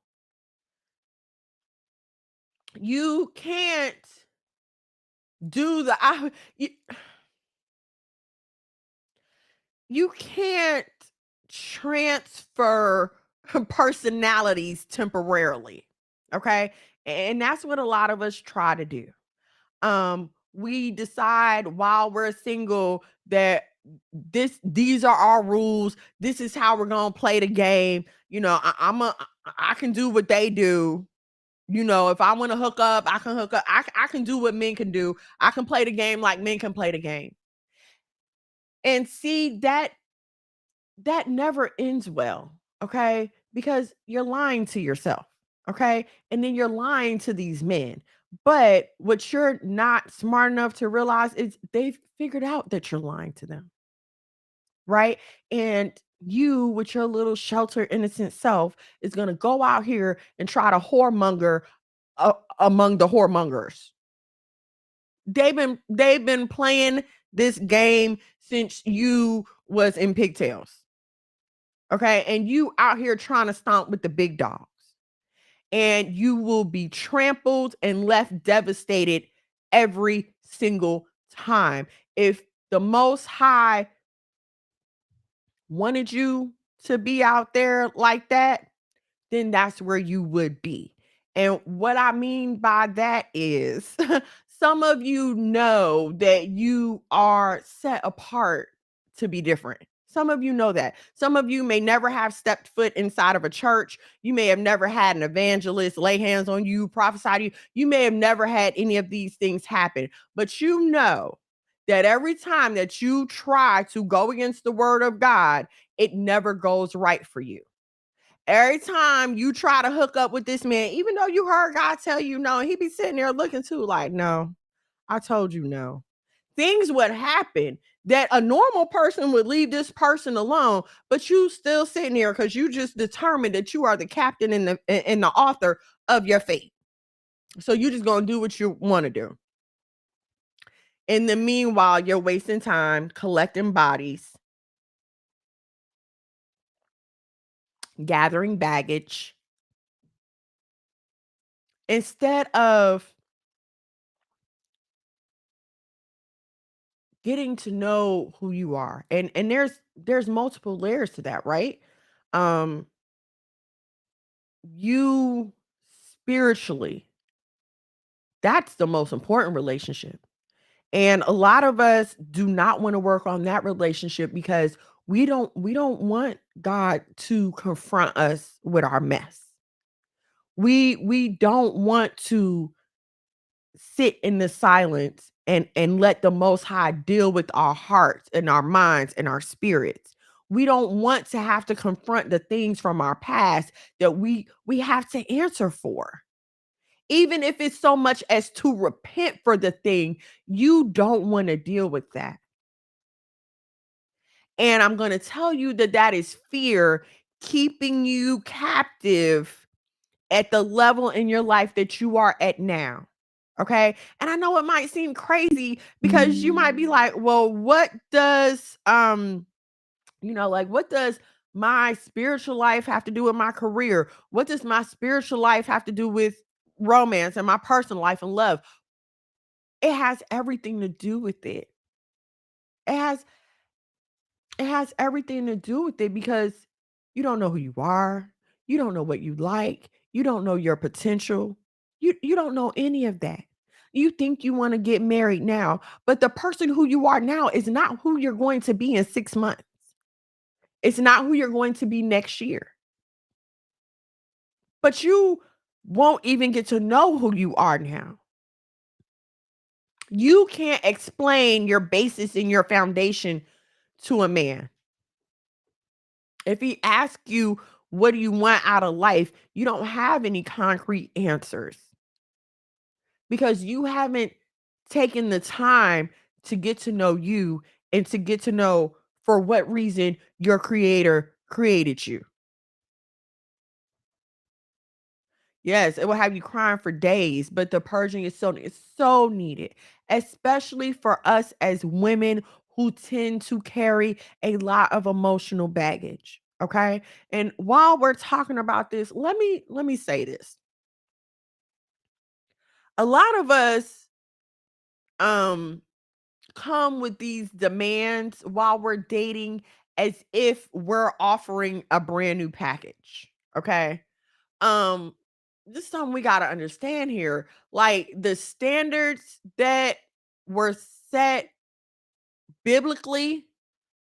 You can't do the you can't transfer personalities temporarily. Okay? And that's what a lot of us try to do. We decide while we're single that these are our rules. This is how we're gonna play the game. I can do what they do. If I want to hook up, I can hook up. I can do what men can do. I can play the game like men can play the game. And see that never ends well, okay? Because you're lying to yourself, okay? And then you're lying to these men. But what you're not smart enough to realize is they've figured out that you're lying to them, right? And you, with your little sheltered, innocent self, is going to go out here and try to whoremonger among the whoremongers. They've been playing this game since you was in pigtails. Okay. And you out here trying to stomp with the big dogs. And you will be trampled and left devastated every single time. If the Most High wanted you to be out there like that, then that's where you would be. And what I mean by that is some of you know that you are set apart to be different. Some of you know that. Some of you may never have stepped foot inside of a church. You may have never had an evangelist lay hands on you, prophesy to you. You may have never had any of these things happen, but you know that every time that you try to go against the word of God, it never goes right for you. Every time you try to hook up with this man, even though you heard God tell you no, he be sitting there looking too like, no, I told you no. Things would happen that a normal person would leave this person alone, but you still sitting there because you just determined that you are the captain and the author of your fate. So you just gonna do what you want to do. In the meanwhile, you're wasting time collecting bodies, gathering baggage, instead of getting to know who you are. And there's multiple layers to that, right? Um you spiritually, that's the most important relationship. And a lot of us do not want to work on that relationship because we don't want God to confront us with our mess. We don't want to sit in the silence and let the Most High deal with our hearts and our minds and our spirits. We don't want to have to confront the things from our past that we have to answer for. Even if it's so much as to repent for the thing, you don't want to deal with that. And I'm going to tell you that that is fear keeping you captive at the level in your life that you are at now. Okay. And I know it might seem crazy because you might be like, well, what does like what does my spiritual life have to do with my career? What does my spiritual life have to do with romance and my personal life and love? It has everything to do with it. It has everything to do with it because you don't know who you are. You don't know what you like. You don't know your potential. You don't know any of that. You think you want to get married now, but the person who you are now is not who you're going to be in 6 months. It's not who you're going to be next year. But you won't even get to know who you are now. You can't explain your basis and your foundation to a man. If he asks you, what do you want out of life? You don't have any concrete answers because you haven't taken the time to get to know you and to get to know for what reason your creator created you. Yes, it will have you crying for days, but the purging is so needed, especially for us as women who tend to carry a lot of emotional baggage. Okay. And while we're talking about this, let me say this. A lot of us um come with these demands while we're dating as if we're offering a brand new package. Okay. Um, this is something we gotta understand here. Like the standards that were set biblically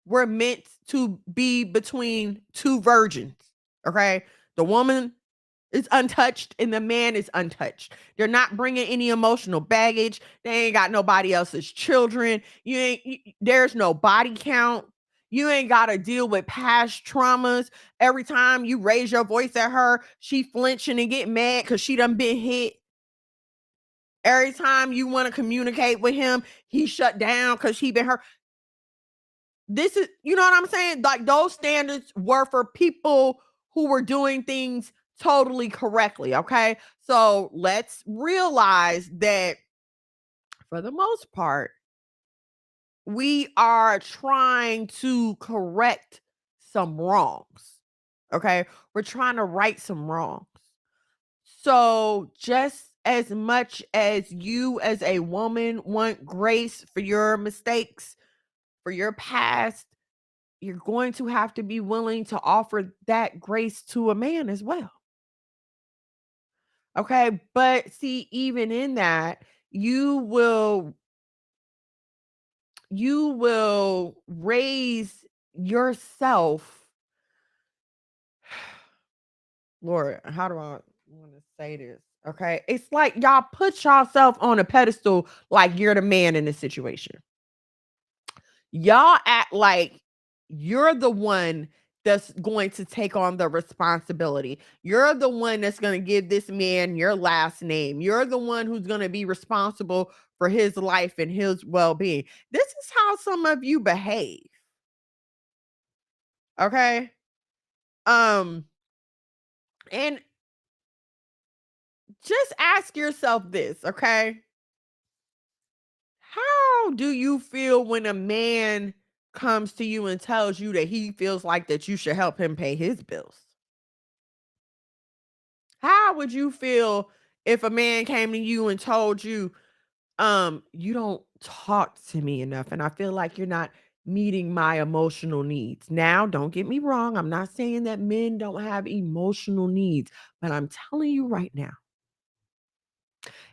were meant to be between two virgins. Okay. The woman is untouched and the man is untouched. They're not bringing any emotional baggage. They ain't got nobody else's children. There's no body count. You ain't got to deal with past traumas. Every time you raise your voice at her, she flinching and get mad because she done been hit. Every time you want to communicate with him, he shut down because he been hurt. This is, you know what I'm saying? Like those standards were for people who were doing things totally correctly. Okay. So let's realize that for the most part, we are trying to correct some wrongs. Okay. We're trying to right some wrongs. So just as much as you as a woman want grace for your mistakes, for your past, you're going to have to be willing to offer that grace to a man as well. Okay. But see, even in that, you will raise yourself. Lord, how do I want to say this? Okay. It's like y'all put yourself on a pedestal like you're the man in the situation. Y'all act like you're the one that's going to take on the responsibility. You're the one that's going to give this man your last name. You're the one who's going to be responsible for his life and his well-being. This is how some of you behave. Okay? Um and just ask yourself this, okay? How do you feel when a man comes to you and tells you that he feels like that you should help him pay his bills? How would you feel if a man came to you and told you, you don't talk to me enough and I feel like you're not meeting my emotional needs. Now, don't get me wrong, I'm not saying that men don't have emotional needs, but I'm telling you right now,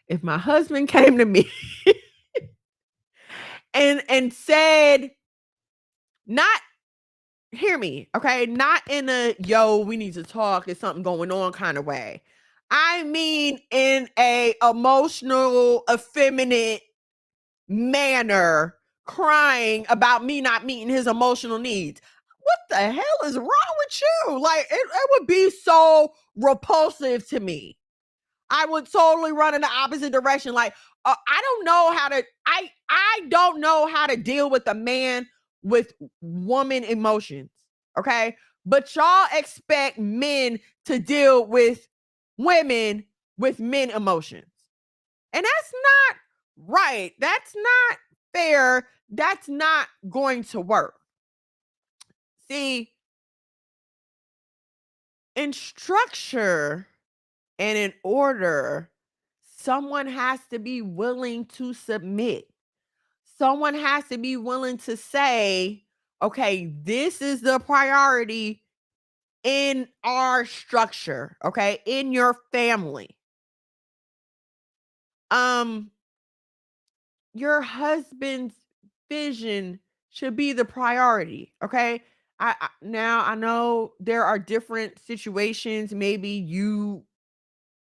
if my husband came to me and said, not hear me, okay? Not in a yo, we need to talk, there's something going on kind of way. I mean in a emotional, effeminate manner, crying about me not meeting his emotional needs. What the hell is wrong with you? Like it would be so repulsive to me. I would totally run in the opposite direction. Like, I don't know how to. I don't know how to deal with a man with woman emotions. Okay, but y'all expect men to deal with women with men emotions, and that's not right. That's not fair. That's not going to work. See, in structure and in order, someone has to be willing to submit. Someone has to be willing to say, okay, this is the priority in our structure, okay, in your family. Um, your husband's vision should be the priority, okay? Now I know there are different situations. Maybe you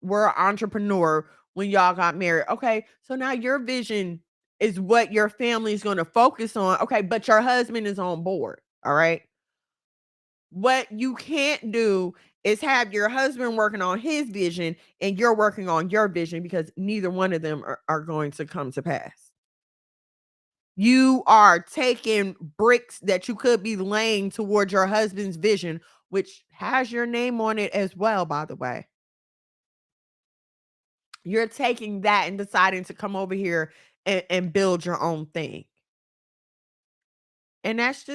were an entrepreneur when y'all got married. Okay, so now your vision is what your family is going to focus on. Okay, but your husband is on board. All right. What you can't do is have your husband working on his vision and you're working on your vision because neither one of them are going to come to pass. You are taking bricks that you could be laying towards your husband's vision, which has your name on it as well, by the way. You're taking that and deciding to come over here and build your own thing. And that's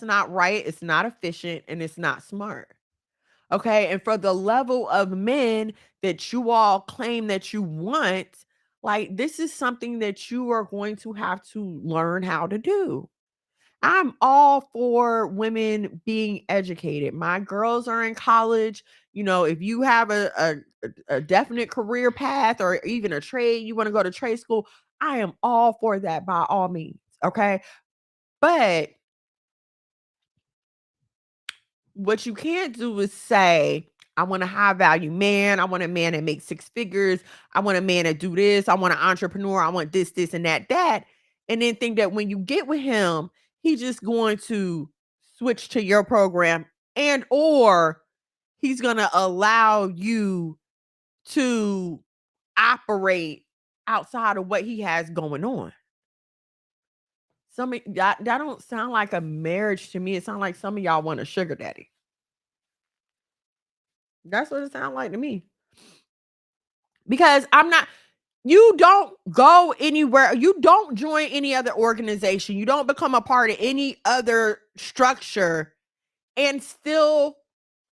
not right. It's not efficient and it's not smart. Okay. And for the level of men that you all claim that you want, like this is something that you are going to have to learn how to do. I'm all for women being educated. My girls are in college. You know, if you have a definite career path or even a trade, you want to go to trade school, I am all for that by all means. Okay. But what you can't do is say, I want a high value man. I want a man that makes six figures. I want a man that do this. I want an entrepreneur. I want this, and that. And then think that when you get with him, he's just going to switch to your program and or he's going to allow you to operate outside of what he has going on. That don't sound like a marriage to me. It sounds like some of y'all want a sugar daddy. That's what it sounds like to me. Because you don't go anywhere. You don't join any other organization. You don't become a part of any other structure and still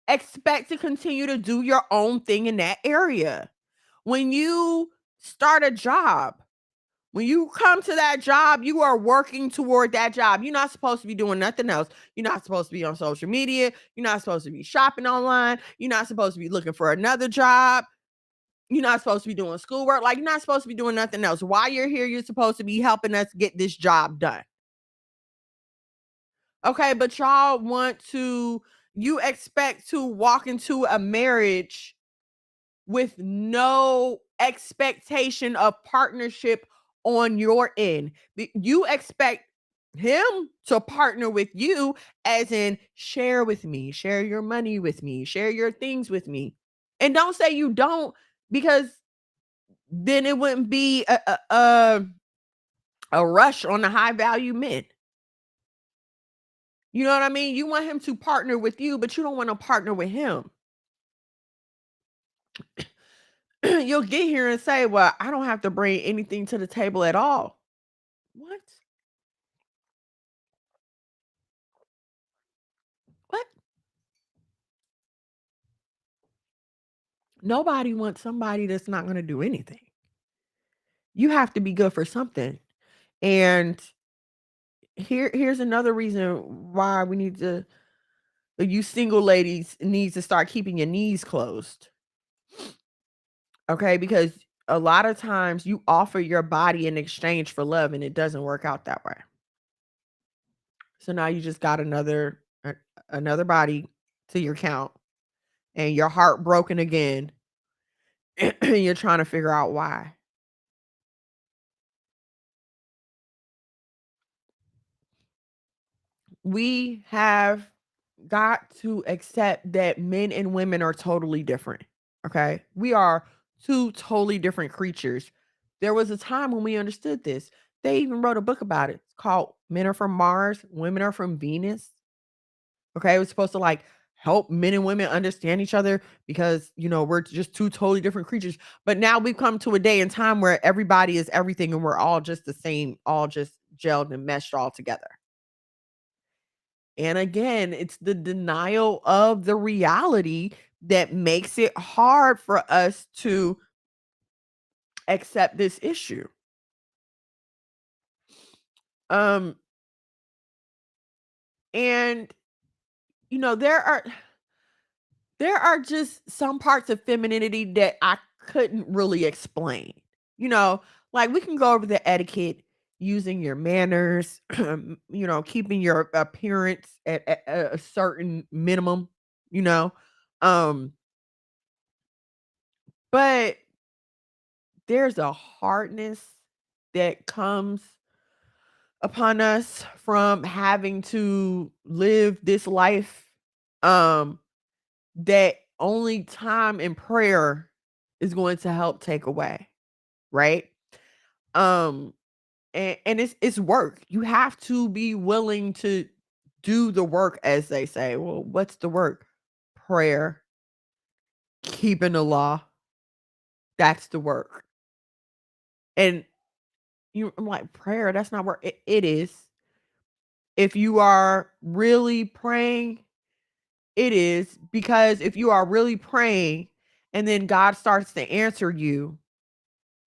expect to continue to do your own thing in that area. When you start a job, when you come to that job, you are working toward that job. You're not supposed to be doing nothing else. You're not supposed to be on social media. You're not supposed to be shopping online. You're not supposed to be looking for another job. You're not supposed to be doing schoolwork. Like, you're not supposed to be doing nothing else. While you're here, you're supposed to be helping us get this job done. Okay, but you expect to walk into a marriage with no expectation of partnership on your end. You expect him to partner with you, as in share with me, share your money with me, share your things with me. And don't say you don't, because then it wouldn't be a rush on the high value men. You know what I mean? You want him to partner with you, but you don't want to partner with him. You'll get here and say, well, I don't have to bring anything to the table at all. What? What? Nobody wants somebody that's not going to do anything. You have to be good for something. And here's another reason why you single ladies needs to start keeping your knees closed. Okay, because a lot of times you offer your body in exchange for love and it doesn't work out that way. So now you just got another body to your count and your heart broken again. And you're trying to figure out why. We have got to accept that men and women are totally different. Okay? We are two totally different creatures. There was a time when we understood this. They even wrote a book about it. It's called Men Are from Mars, Women Are from Venus. Okay? It was supposed to like help men and women understand each other because, we're just two totally different creatures. But now we've come to a day and time where everybody is everything and we're all just the same, all just gelled and meshed all together. And again, it's the denial of the reality that makes it hard for us to accept this issue. Um, and there are just some parts of femininity that I couldn't really explain. Like we can go over the etiquette, using your manners, keeping your appearance at a certain minimum, you know. Um, but there's a hardness that comes upon us from having to live this life, um that only time and prayer is going to help take away, right? um And it's work. You have to be willing to do the work, as they say. Well, what's the work? Prayer, keeping the law. That's the work. And I'm like, prayer, that's not work. It is. If you are really praying, it is, because if you are really praying and then God starts to answer you,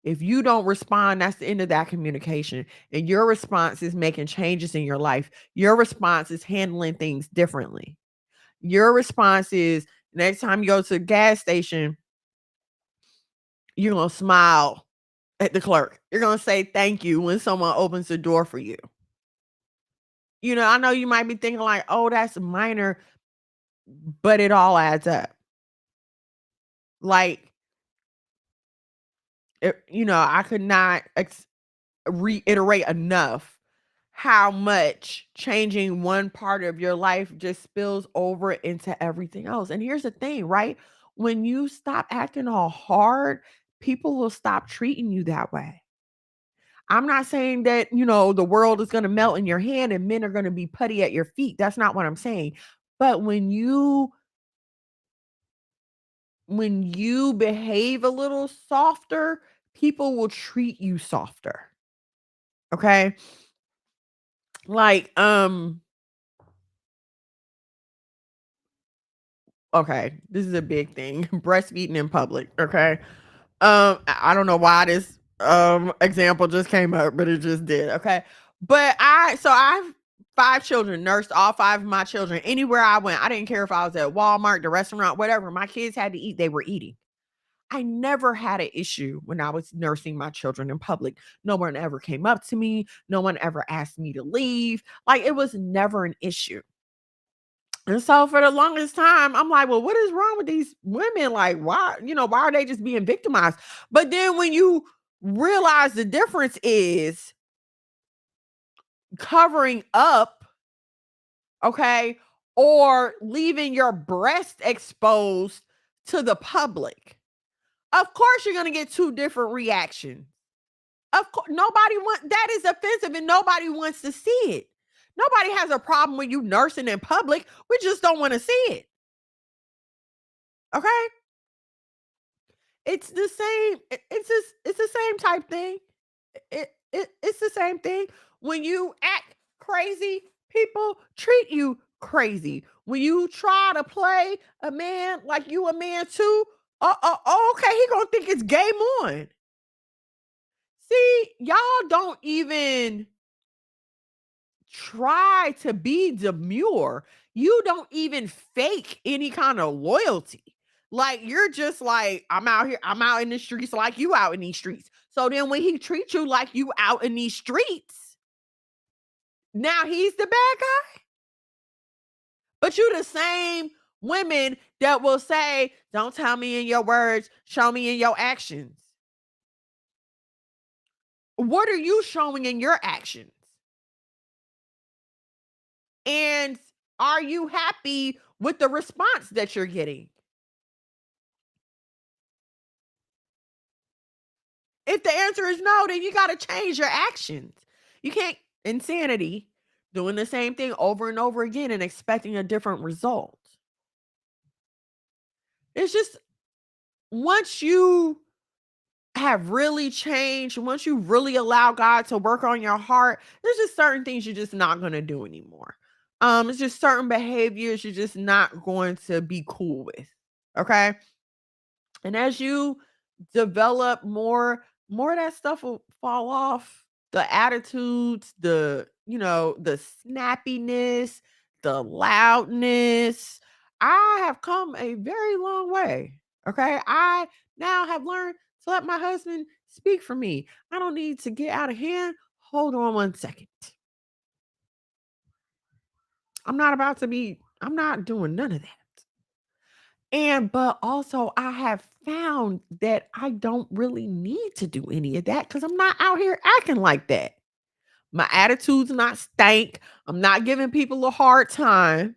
if you don't respond, that's the end of that communication. And your response is making changes in your life. Your response is handling things differently. Your response is, next time you go to a gas station, you're going to smile at the clerk. You're going to say thank you when someone opens the door for you. I know you might be thinking like, oh, that's minor, but it all adds up. Like, I could not reiterate enough how much changing one part of your life just spills over into everything else. And here's the thing, right? When you stop acting all hard, people will stop treating you that way. I'm not saying that, the world is going to melt in your hand and men are going to be putty at your feet. That's not what I'm saying. But when you behave a little softer, people will treat you softer. Okay? Like, okay, this is a big thing. Breastfeeding in public, okay? I don't know why this example just came up, but it just did, okay? But I've 5 children, nursed all 5 of my children. Anywhere I went, I didn't care if I was at Walmart, the restaurant, whatever. My kids had to eat, they were eating. I never had an issue when I was nursing my children in public. No one ever came up to me. No one ever asked me to leave. Like, it was never an issue. And so for the longest time, I'm like, well, what is wrong with these women? Like, why are they just being victimized? But then when you realize the difference is covering up, okay, or leaving your breast exposed to the public, of course you're going to get 2 different reactions. Of course, that is offensive and nobody wants to see it. Nobody has a problem with you nursing in public. We just don't want to see it. Okay? It's the same. It's the same type thing. It's the same thing. When you act crazy, people treat you crazy. When you try to play a man like you a man too, okay, he gonna think it's game on. See, y'all don't even try to be demure. You don't even fake any kind of loyalty. Like, you're just like, I'm out in the streets like you out in these streets. So then when he treats you like you out in these streets, now he's the bad guy. But you the same women that will say, don't tell me in your words, show me in your actions. What are you showing in your actions? And are you happy with the response that you're getting? If the answer is no, then you got to change your actions. You can't insanity doing the same thing over and over again and expecting a different result. It's just, once you have really changed, once you really allow God to work on your heart, there's just certain things you're just not going to do anymore. It's just certain behaviors you're just not going to be cool with. Okay? And as you develop more of that stuff will fall off. The attitudes, the snappiness, the loudness. I have come a very long way. Okay? I now have learned to let my husband speak for me. I don't need to get out of hand. Hold on one second. I'm not doing none of that. But also I have found that I don't really need to do any of that because I'm not out here acting like that. My attitude's not stank. I'm not giving people a hard time.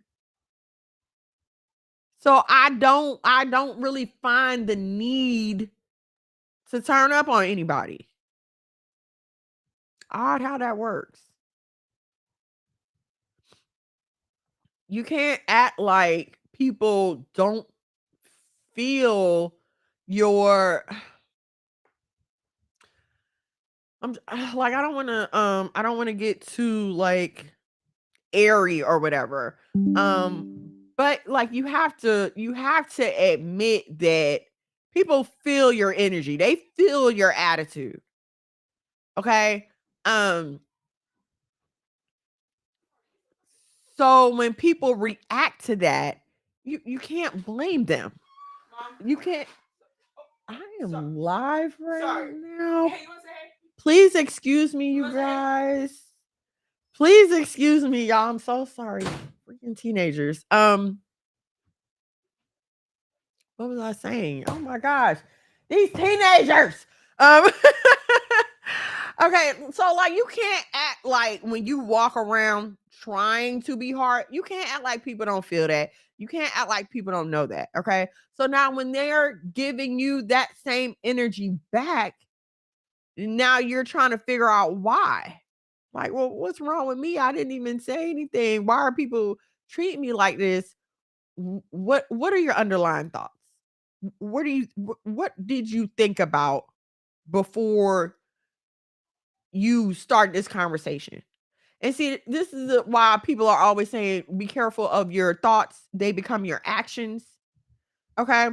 So I don't really find the need to turn up on anybody. odd how that works. You can't act like people don't feel your I'm like I don't want to get too like airy or whatever. But like you have to admit that people feel your energy. They feel your attitude. Okay? Um so when people react to that, you can't blame them. You can't. I am live right now. Hey, please excuse me, you guys. Please excuse me, y'all. I'm so sorry. Freaking teenagers. What was I saying? Oh my gosh. These teenagers. Um Okay, so like you can't act like when you walk around trying to be hard, you can't act like people don't feel that. You can't act like people don't know that. Okay. So now when they're giving you that same energy back, now you're trying to figure out why. Like, well, what's wrong with me? I didn't even say anything. Why are people treating me like this? What are your underlying thoughts? What did you think about before you start this conversation? And see, this is why people are always saying, be careful of your thoughts. They become your actions. Okay.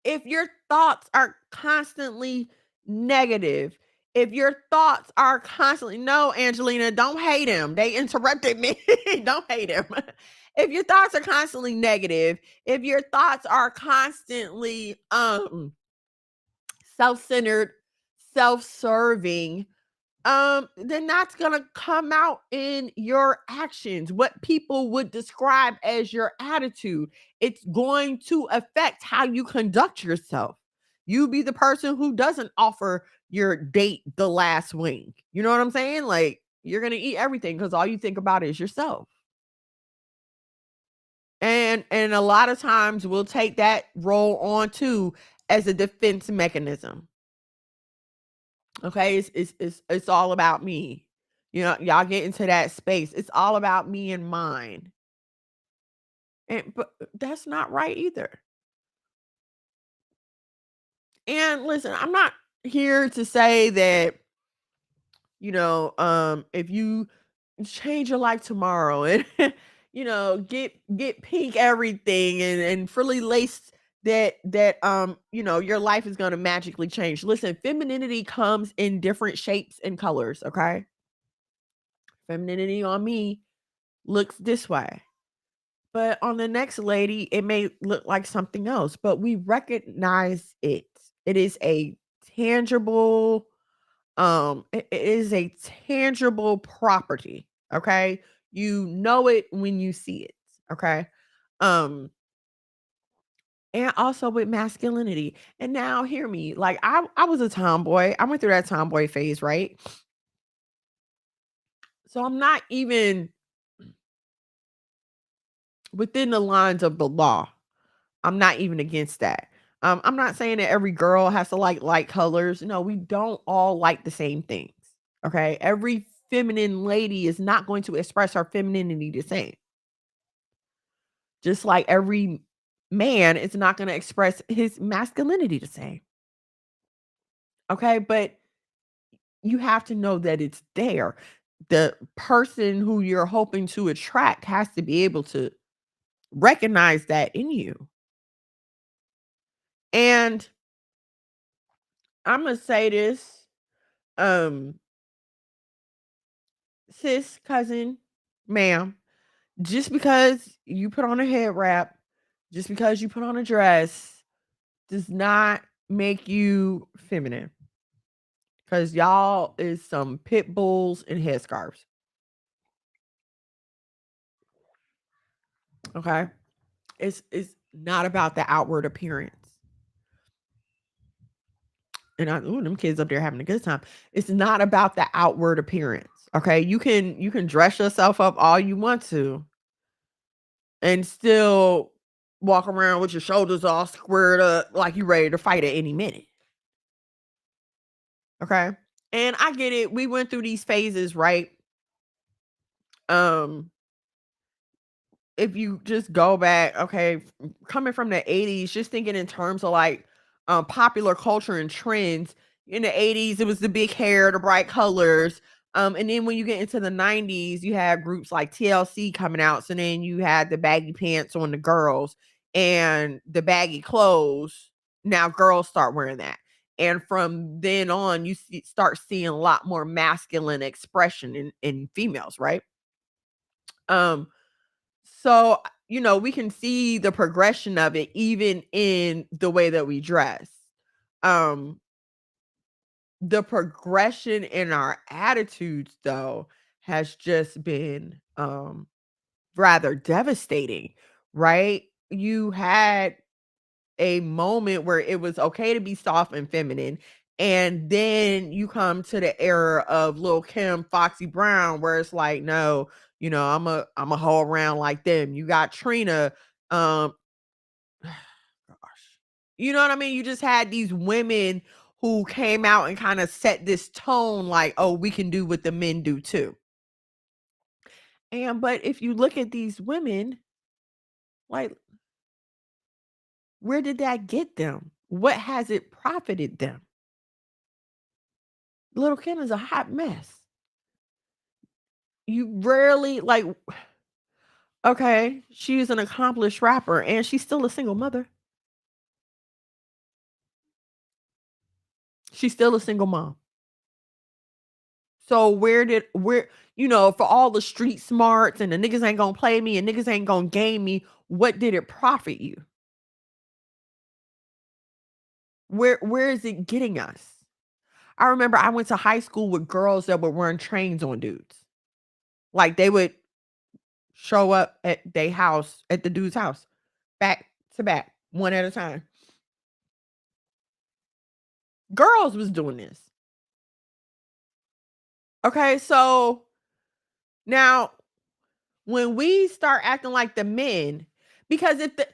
If your thoughts are constantly negative, if your thoughts are constantly, no, Angelina, don't hate him. They interrupted me. Don't hate him. If your thoughts are constantly negative, if your thoughts are constantly self-centered, self-serving, then that's gonna come out in your actions. What people would describe as your attitude. It's going to affect how you conduct yourself. You be the person who doesn't offer your date the last wing. You know what I'm saying? Like you're gonna eat everything because all you think about is yourself. And a lot of times we'll take that role on too as a defense mechanism. Okay, it's all about me. You know, y'all get into that space. It's all about me and mine. And but that's not right either. And listen, I'm not here to say that, if you change your life tomorrow and get pink everything and frilly laced that your life is going to magically change. Listen, femininity comes in different shapes and colors, okay? Femininity on me looks this way. But on the next lady, it may look like something else, but we recognize it. It is a tangible, it is a tangible property. Okay. You know it when you see it. Okay. Um, and also with masculinity. And now hear me, like I was a tomboy. I went through that tomboy phase, right? So I'm not even within the lines of the law. I'm not even against that. I'm not saying that every girl has to like light colors. No, we don't all like the same things. Okay. Every feminine lady is not going to express her femininity the same. Just like every man is not going to express his masculinity the same. Okay. But you have to know that it's there. The person who you're hoping to attract has to be able to recognize that in you. And I'm going to say this. Um, sis, cousin, ma'am, just because you put on a head wrap, just because you put on a dress, does not make you feminine. Because y'all is some pit bulls and headscarves. Okay. It's not about the outward appearance. And them kids up there having a good time. It's not about the outward appearance. Okay. You can dress yourself up all you want to and still walk around with your shoulders all squared up like you ready to fight at any minute. Okay. And I get it. We went through these phases, right? Um, if you just go back, okay, coming from the 80s, just thinking in terms of like popular culture and trends. In the 80s, it was the big hair, the bright colors. And then when you get into the 90s, you have groups like TLC coming out. So then you had the baggy pants on the girls and the baggy clothes. Now girls start wearing that. And from then on, start seeing a lot more masculine expression in females, right? Um, so, we can see the progression of it even in the way that we dress. Um, the progression in our attitudes though has just been rather devastating, right? You had a moment where it was okay to be soft and feminine. And then you come to the era of Lil Kim, Foxy Brown, where it's like, no, I'm a hoe around like them. You got Trina, um, gosh, you know what I mean? You just had these women who came out and kind of set this tone, like, oh, we can do what the men do too. And but if you look at these women, like, where did that get them? What has it profited them? Little Kim is a hot mess. You rarely like okay, she's an accomplished rapper and she's still a single mother. She's still a single mom. So for all the street smarts and the niggas ain't gonna play me and niggas ain't gonna game me, what did it profit you? Where is it getting us? I remember I went to high school with girls that were wearing chains on dudes. Like they would show up at at the dude's house, back to back, one at a time. Girls was doing this. Okay, so now when we start acting like the men, because if the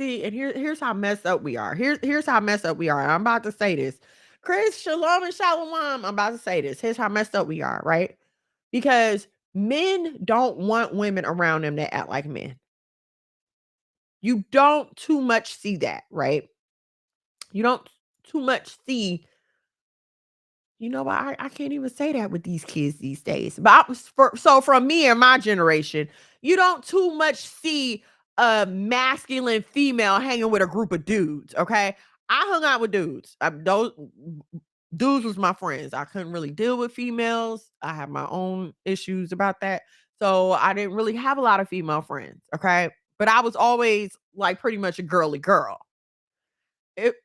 see, and here's how messed up we are. Here's how messed up we are. I'm about to say this. Chris, shalom and shalom. I'm about to say this. Here's how messed up we are, right? Because men don't want women around them that act like men. You don't too much see that, right? You don't too much see. You know what? I can't even say that with these kids these days. But so from me and my generation, you don't too much see a masculine female hanging with a group of dudes. Okay, I hung out with dudes. Those dudes was my friends. I couldn't really deal with females. I have my own issues about that, so I didn't really have a lot of female friends. Okay, but I was always like pretty much a girly girl. It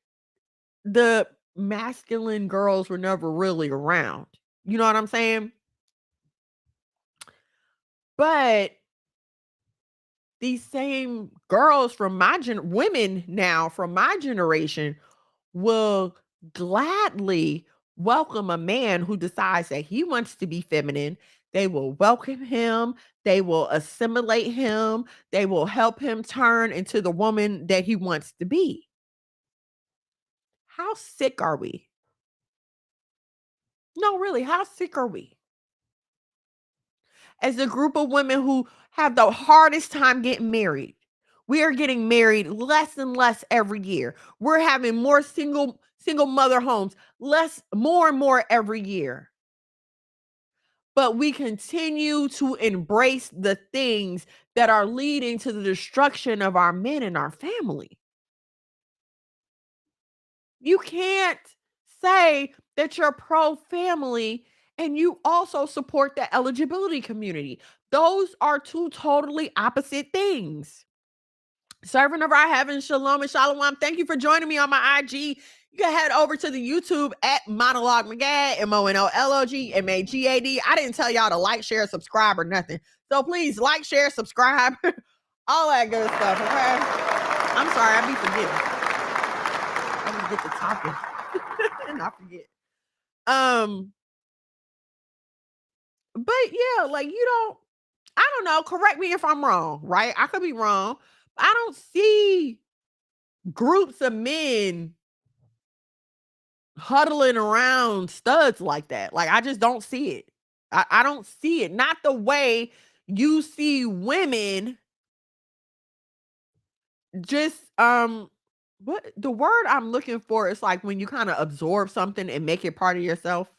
the masculine girls were never really around. You know what I'm saying? But these same girls from women now from my generation will gladly welcome a man who decides that he wants to be feminine. They will welcome him, they will assimilate him, they will help him turn into the woman that he wants to be. How sick are we? No, really, how sick are we? As a group of women who have the hardest time getting married. We are getting married less and less every year. We're having more single mother homes, more and more every year. But we continue to embrace the things that are leading to the destruction of our men and our family. You can't say that you're pro family and you also support the eligibility community. Those are two totally opposite things. Servant of our heaven, shalom and shalom. Thank you for joining me on my IG. You can head over to the YouTube at Monologue Magad, MONOLOGMAGAD. I didn't tell y'all to like, share, subscribe, or nothing. So please like, share, subscribe, all that good stuff, okay? I'm sorry, I be forgetting. I just get to talking and I forget. Um, but yeah, like I don't know. Correct me if I'm wrong, right? I could be wrong. I don't see groups of men huddling around studs like that. Like, I just don't see it. I don't see it. Not the way you see women just what the word I'm looking for is like when you kind of absorb something and make it part of yourself.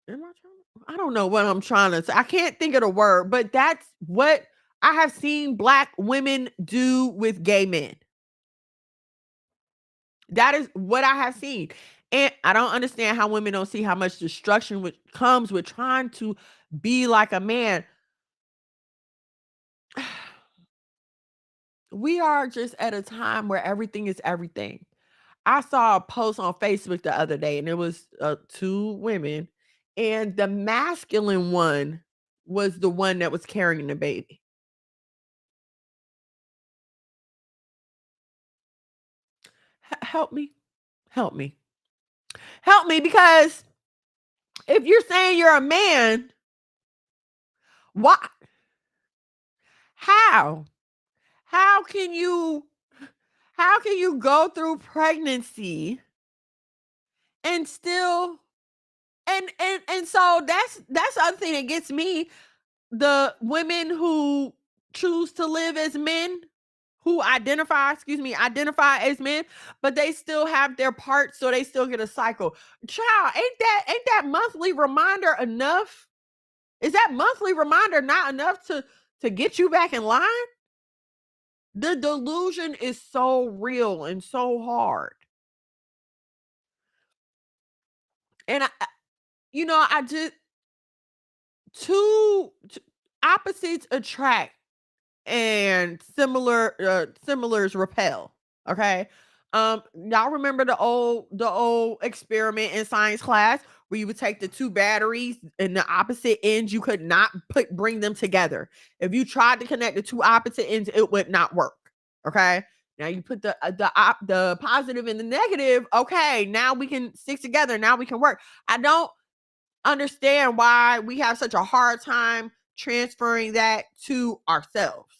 Am I trying I don't know what I'm trying to say. I can't think of the word, but that's what I have seen black women do with gay men. That is what I have seen. And I don't understand how women don't see how much destruction comes with trying to be like a man. We are just at a time where everything is everything. I saw a post on Facebook the other day, and it was two women, and the masculine one was the one that was carrying the baby. Help me, help me, help me, because if you're saying you're a man, why? How? How can you? How can you go through pregnancy and still and so that's the other thing that gets me. The women who choose to live as men, who identify as men, but they still have their parts, so they still get a cycle. Child, ain't that monthly reminder enough? Is that monthly reminder not enough to get you back in line? The delusion is so real and so hard. And I just two opposites attract and similars repel. Okay. Y'all remember the old experiment in science class where you would take the two batteries and the opposite ends, you could not bring them together. If you tried to connect the two opposite ends, it would not work. Okay. Now you put the positive and the negative. Okay, now we can stick together. Now we can work. I don't understand why we have such a hard time transferring that to ourselves.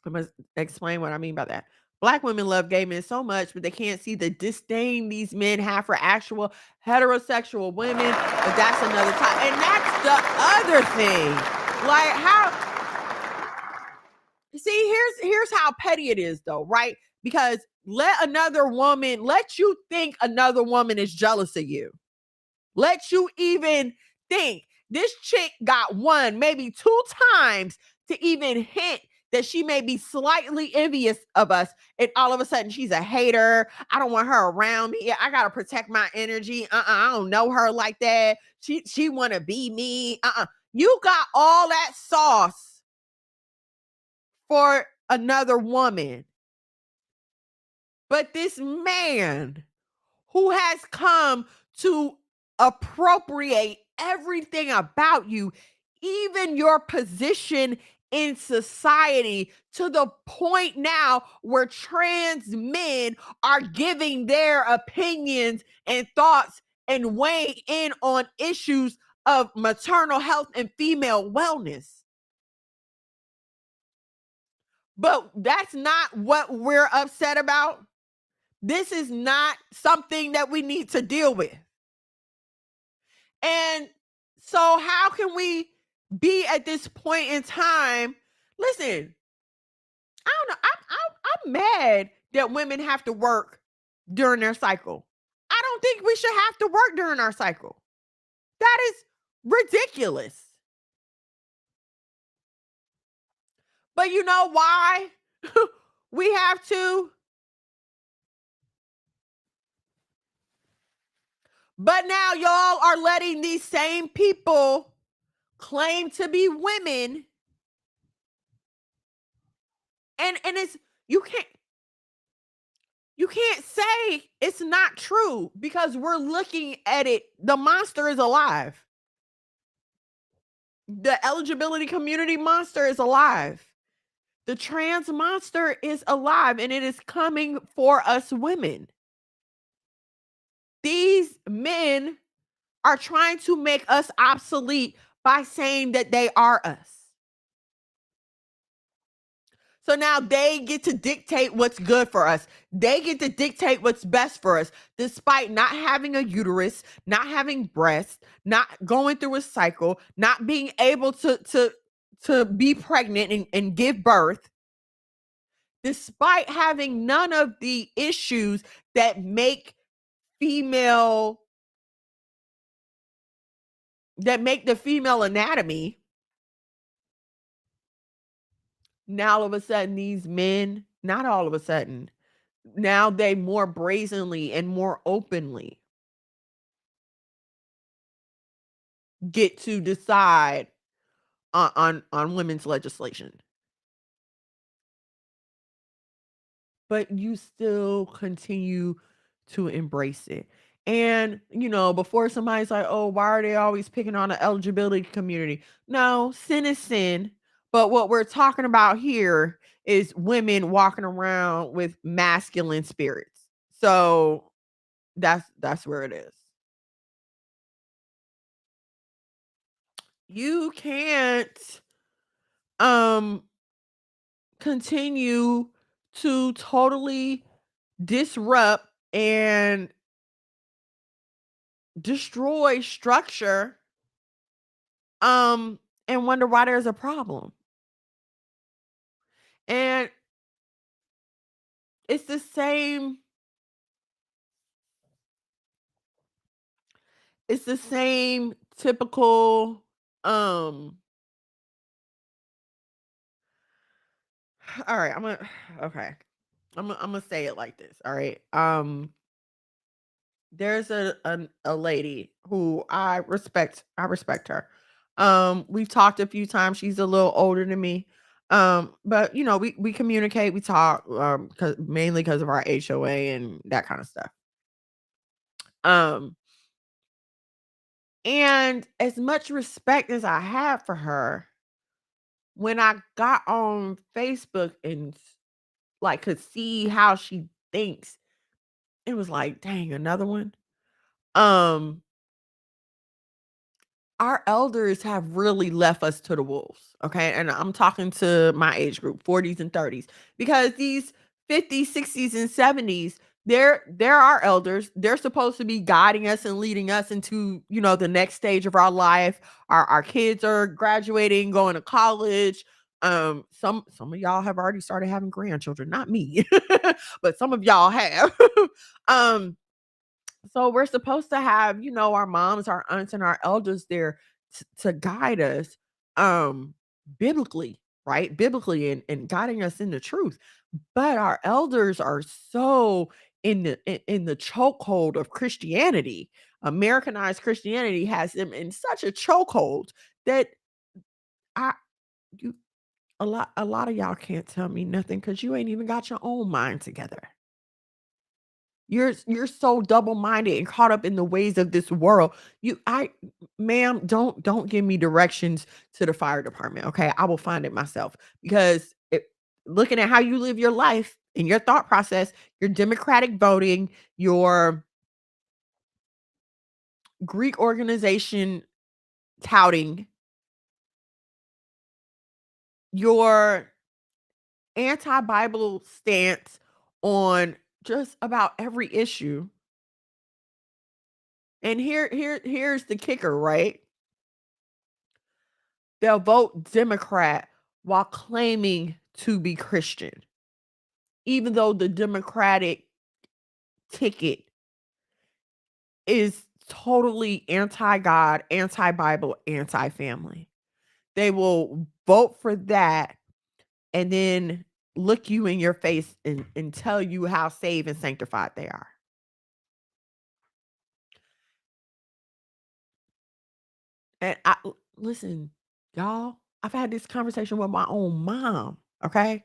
I'm gonna explain what I mean by that. Black women love gay men so much, but they can't see the disdain these men have for actual heterosexual women. But that's another time. And that's the other thing. Like, how see, here's how petty it is though, right? Because let you think another woman is jealous of you. Let you even think this chick got one, maybe two times to even hint that she may be slightly envious of us. And all of a sudden she's a hater. I don't want her around me. I got to protect my energy. I don't know her like that. She want to be me. You got all that sauce for another woman. But this man who has come to appropriate everything about you, even your position in society, to the point now where trans men are giving their opinions and thoughts and weighing in on issues of maternal health and female wellness. But that's not what we're upset about. This is not something that we need to deal with. And so, how can we be at this point in time? Listen, I don't know. I'm mad that women have to work during their cycle. I don't think we should have to work during our cycle. That is ridiculous. But you know why we have to? But now y'all are letting these same people claim to be women. And it's you can't say it's not true because we're looking at it. The monster is alive. The eligibility community monster is alive. The trans monster is alive, and it is coming for us women. These men are trying to make us obsolete by saying that they are us. So now they get to dictate what's good for us. They get to dictate what's best for us, despite not having a uterus, not having breasts, not going through a cycle, not being able to be pregnant and give birth, despite having none of the issues that make female that make the female anatomy. Now all of a sudden these men, not all of a sudden, now they more brazenly and more openly get to decide on women's legislation. But you still continue to embrace it. And, before somebody's like, "Oh, why are they always picking on the eligibility community?" No, sin is sin. But what we're talking about here is women walking around with masculine spirits. So that's where it is. You can't um continue to totally disrupt and destroy structure um and wonder why there's a problem. And it's the same typical um all right, okay. I'm gonna say it like this, all right? There's a lady who I respect her. We've talked a few times. She's a little older than me. But we communicate, we talk, mainly because of our HOA and that kind of stuff. Um, and as much respect as I have for her, when I got on Facebook and like could see how she thinks, it was like, dang, another one. Um, our elders have really left us to the wolves, okay? And I'm talking to my age group, 40s and 30s, because these 50s, 60s, and 70s, they're our elders. They're supposed to be guiding us and leading us into, the next stage of our life. Our kids are graduating, going to college. Some of y'all have already started having grandchildren, not me, but some of y'all have. um so we're supposed to have, our moms, our aunts, and our elders there to guide us biblically, right? Biblically and guiding us in the truth. But our elders are so in the chokehold of Christianity. Americanized Christianity has them in such a chokehold that I you a lot of y'all can't tell me nothing because you ain't even got your own mind together. You're so double-minded and caught up in the ways of this world. You I ma'am, don't give me directions to the fire department, okay? I will find it myself because looking at how you live your life and your thought process, your democratic voting, your Greek organization touting, your anti-Bible stance on just about every issue. And here's the kicker, right? They'll vote Democrat while claiming to be Christian, even though the Democratic ticket is totally anti God, anti Bible, anti family. They will vote for that and then look you in your face and tell you how saved and sanctified they are. And listen, y'all, I've had this conversation with my own mom, okay?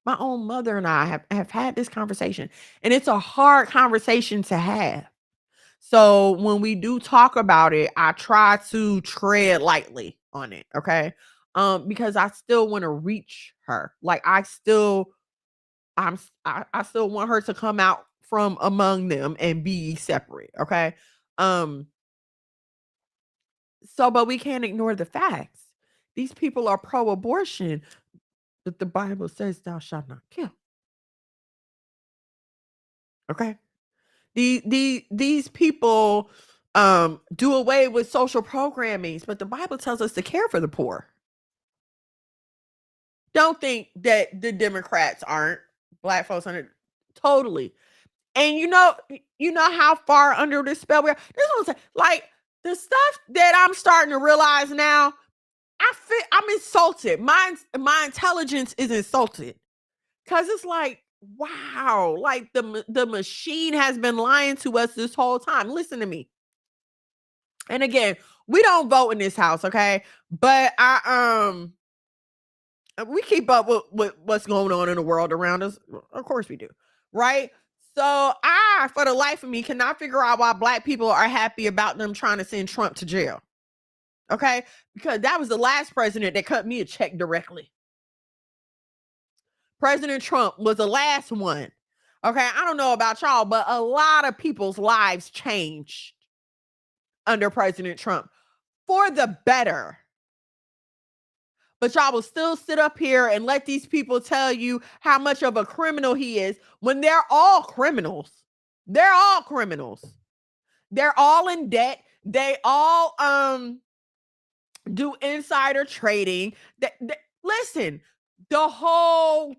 My own mother and I have had this conversation, and it's a hard conversation to have. So when we do talk about it, I try to tread lightly on it, okay? Because I still want to reach her. Like I still want her to come out from among them and be separate, okay? Um, but we can't ignore the facts. These people are pro-abortion. But the Bible says thou shalt not kill. Okay. These people do away with social programmings, but the Bible tells us to care for the poor. Don't think that the Democrats aren't. Black folks aren't. Totally. And you know how far under this spell we are. This is what I'm saying. Like the stuff that I'm starting to realize now, I'm insulted. My intelligence is insulted. Cause it's like, wow, like the machine has been lying to us this whole time. Listen to me. And again, we don't vote in this house, okay? But we keep up with what's going on in the world around us. Of course we do, right? So I, for the life of me, cannot figure out why Black people are happy about them trying to send Trump to jail. Okay, because that was the last president that cut me a check directly. President Trump was the last one. Okay, I don't know about y'all, but a lot of people's lives changed under President Trump for the better. But y'all will still sit up here and let these people tell you how much of a criminal he is when they're all criminals. They're all criminals. They're all in debt. They all do insider trading. Listen, the whole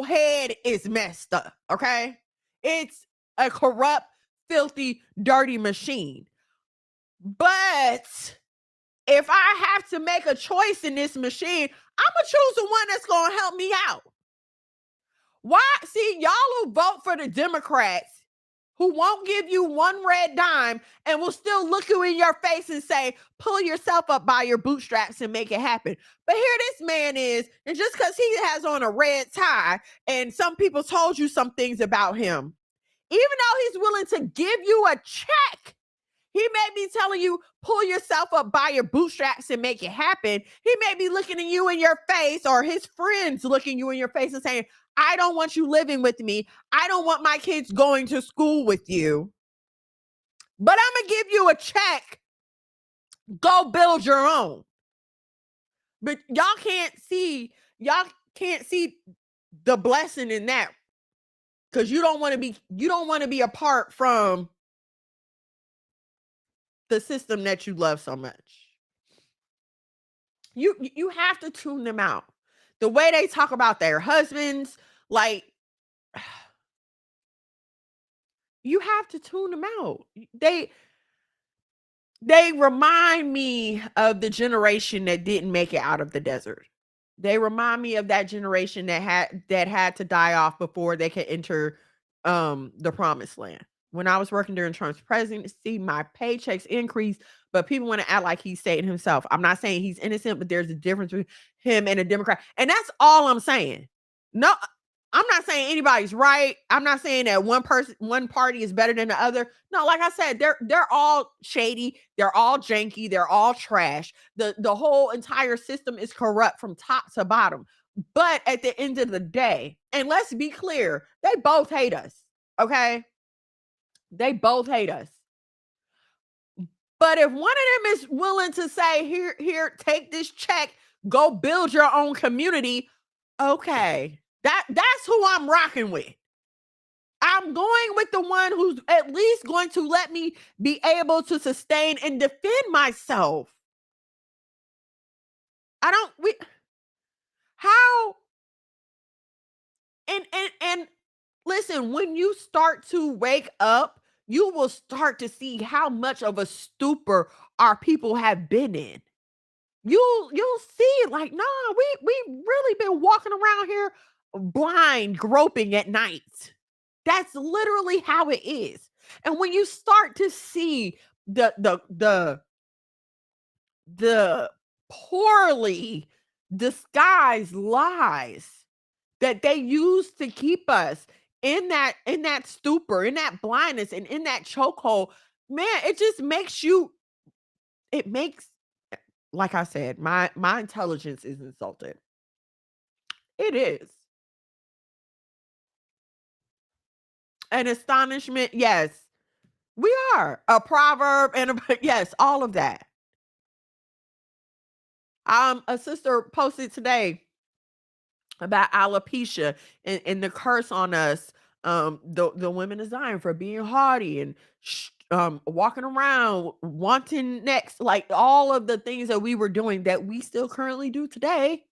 head is messed up, okay? It's a corrupt, filthy, dirty machine. But if I have to make a choice in this machine, I'm going to choose the one that's going to help me out. Why? See, y'all who vote for the Democrats who won't give you one red dime and will still look you in your face and say, pull yourself up by your bootstraps and make it happen. But here this man is, and just because he has on a red tie and some people told you some things about him, even though he's willing to give you a check, he may be telling you, pull yourself up by your bootstraps and make it happen. He may be looking at you in your face, or his friends looking you in your face and saying, I don't want you living with me. I don't want my kids going to school with you. But I'm going to give you a check. Go build your own. But y'all can't see the blessing in that. Because you don't want to be apart from the system that you love so much. You have to tune them out. The way they talk about their husbands, like, you have to tune them out. They remind me of the generation that didn't make it out of the desert. They remind me of that generation that had to die off before they could enter the promised land. When I was working during Trump's presidency, my paychecks increased, but people want to act like he's saying himself. I'm not saying he's innocent, but there's a difference between him and a Democrat. And that's all I'm saying. No, I'm not saying anybody's right. I'm not saying that one party is better than the other. No, like I said, they're all shady. They're all janky. They're all trash. The whole entire system is corrupt from top to bottom. But at the end of the day, and let's be clear, they both hate us. Okay? They both hate us. But if one of them is willing to say, here, take this check, go build your own community, okay. That's who I'm rocking with. I'm going with the one who's at least going to let me be able to sustain and defend myself. And listen, when you start to wake up, you will start to see how much of a stupor our people have been in. You'll see it like, nah, we really been walking around here blind, groping at night. That's literally how it is. And when you start to see the poorly disguised lies that they use to keep us in that stupor, in that blindness, and in that chokehold, man, it just makes like I said, my intelligence is insulted. It is. An astonishment, yes. We are. A proverb and yes, all of that. A sister posted today, about alopecia and the curse on us, the women is dying for being haughty and walking around wanting next, like all of the things that we were doing that we still currently do today.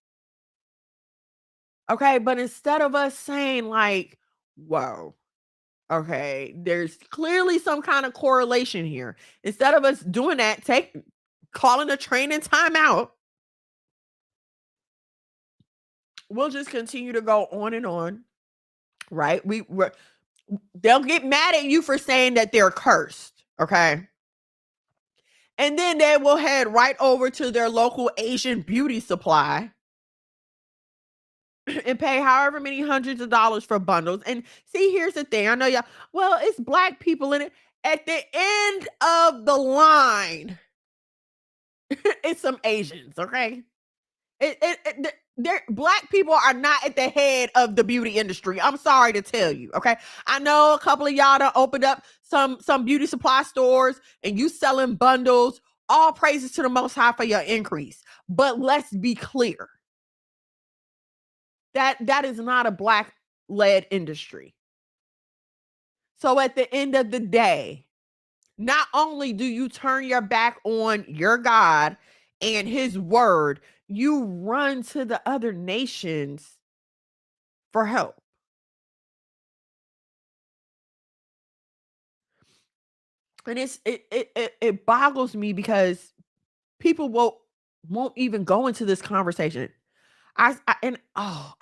Okay, but instead of us saying like, whoa, okay, there's clearly some kind of correlation here. Instead of us doing that, calling a training time out, we'll just continue to go on and on, right? They'll get mad at you for saying that they're cursed, okay? And then they will head right over to their local Asian beauty supply and pay however many hundreds of dollars for bundles. And see, here's the thing. I know y'all, well, it's black people in it. At the end of the line, it's some Asians, okay? Black people are not at the head of the beauty industry. I'm sorry to tell you. Okay. I know a couple of y'all that opened up some beauty supply stores and you selling bundles. All praises to the Most High for your increase. But let's be clear. That is not a black led industry. So at the end of the day, not only do you turn your back on your God and his word, you run to the other nations for help. And it boggles me because people won't even go into this conversation. I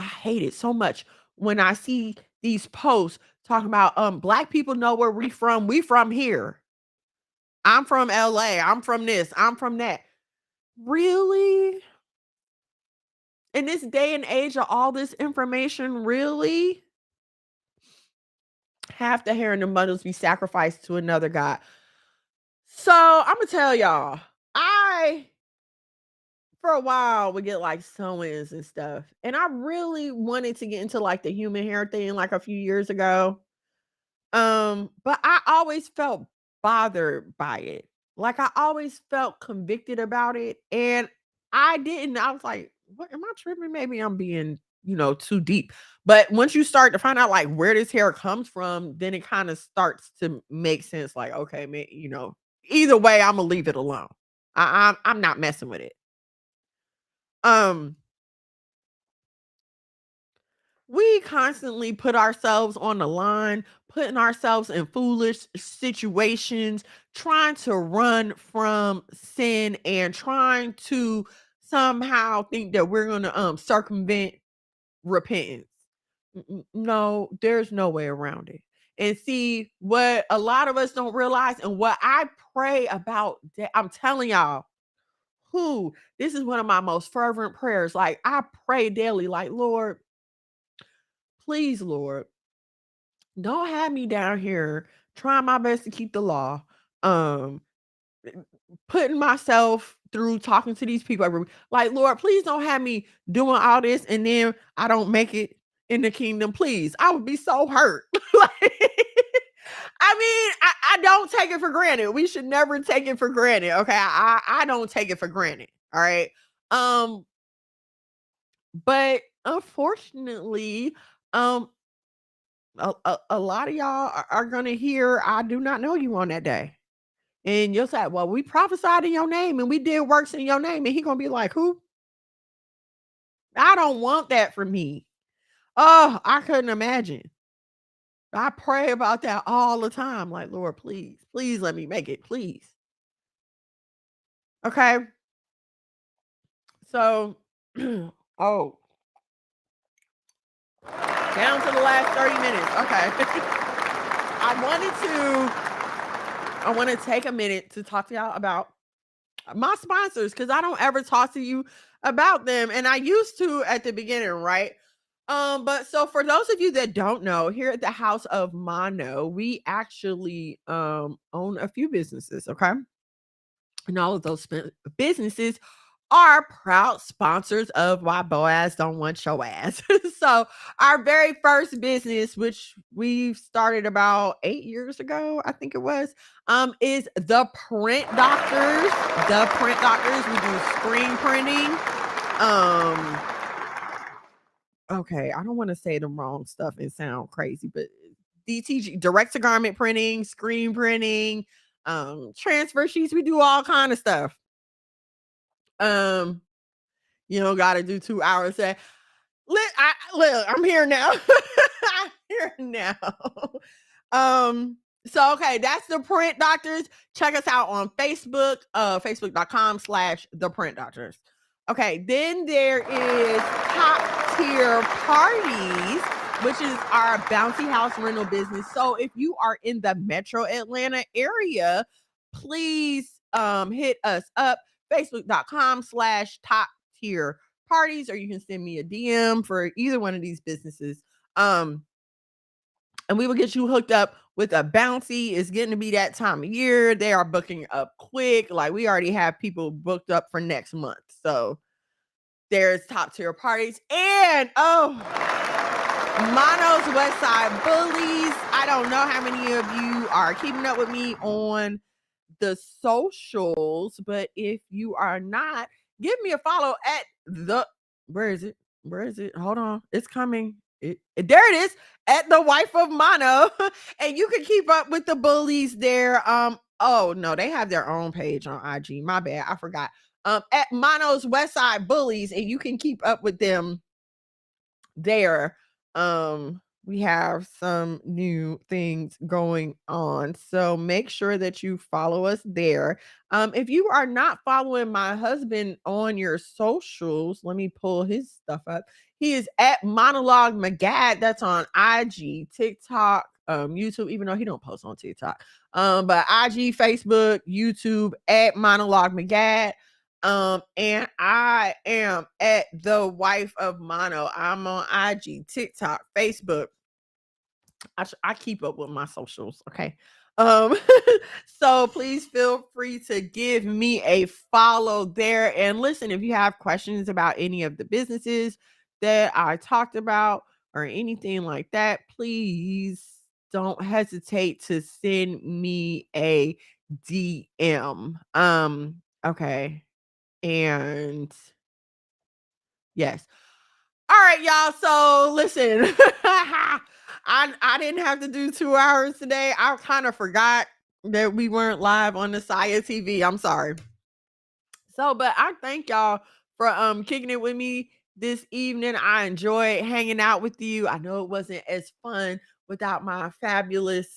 hate it so much when I see these posts talking about black people know where we from. We from here. I'm from LA. I'm from this. I'm from that. Really? In this day and age of all this information, really? Half the hair in the bundles be sacrificed to another god. So I'm gonna tell y'all, I for a while would get like sew-ins and stuff. And I really wanted to get into like the human hair thing like a few years ago. But I always felt bothered by it. Like I always felt convicted about it. And I didn't. I was like, what am I tripping? Maybe I'm being, too deep. But once you start to find out like where this hair comes from, then it kind of starts to make sense. Like, okay, man, either way, I'm gonna leave it alone. I'm not messing with it. Um, we constantly put ourselves on the line, putting ourselves in foolish situations, trying to run from sin and trying to somehow think that we're going to circumvent repentance. No, there's no way around it. And see what a lot of us don't realize and what I pray about, I'm telling y'all, who this is one of my most fervent prayers. Like I pray daily, like, Lord, please, Lord, don't have me down here trying my best to keep the law, um, putting myself through talking to these people like, Lord, please don't have me doing all this and then I don't make it in the kingdom. Please, I would be so hurt. Like, I mean, I don't take it for granted. We should never take it for granted. Okay. I don't take it for granted. All right. Um, but unfortunately, um, a lot of y'all are gonna hear, I do not know you on that day. And you'll say, well, we prophesied in your name and we did works in your name. And he gonna be like, who? I don't want that for me. Oh, I couldn't imagine. I pray about that all the time. Like, Lord, please, please let me make it, please. Okay. So, oh, down to the last 30 minutes. Okay. I want to take a minute to talk to y'all about my sponsors because I don't ever talk to you about them. And I used to at the beginning, right? But so for those of you that don't know, here at the House of Mono, we actually own a few businesses, okay? And all of those businesses are proud sponsors of Why Boaz Don't Want Your Ass. So our very first business, which we started about 8 years ago, I think it was, is The Print Doctors. The Print Doctors, we do screen printing. Um, Okay, I don't want to say the wrong stuff and sound crazy, but DTG, direct to garment printing, screen printing, transfer sheets. We do all kind of stuff. Um, you don't got to do 2 hours. Look, I'm here now. I'm here now. So okay, that's the Print Doctors. Check us out on Facebook, facebook.com/ the Print Doctors. Okay, then there is Top Tier Parties, which is our bouncy house rental business. So if you are in the metro Atlanta area, please hit us up, facebook.com/top tier parties, or you can send me a DM for either one of these businesses. And we will get you hooked up with a bouncy. It's getting to be that time of year. They are booking up quick. Like we already have people booked up for next month. So there's Top Tier Parties. And Mono's West Side Bullies. I don't know how many of you are keeping up with me on the socials, but if you are not, give me a follow at the where is it? Where is it? Hold on. It's coming. There it is, at the wife of Mono. And you can keep up with the bullies there. Oh no, they have their own page on IG. My bad. I forgot. At Mono's West Side Bullies, and you can keep up with them there. We have some new things going on, so make sure that you follow us there. If you are not following my husband on your socials, let me pull his stuff up. He is at Monologue McGad. That's on IG, TikTok, YouTube, even though he don't post on TikTok. But IG, Facebook, YouTube at Monologue McGad. And I am at the wife of Mono. I'm on IG, TikTok, Facebook. I keep up with my socials. Okay. Um, so please feel free to give me a follow there. And listen, if you have questions about any of the businesses that I talked about or anything like that, please don't hesitate to send me a DM. Okay. And yes. All right, y'all. So listen, I didn't have to do 2 hours today. I kind of forgot that we weren't live on the Saya TV. I'm sorry. So, but I thank y'all for kicking it with me this evening. I enjoyed hanging out with you. I know it wasn't as fun without my fabulous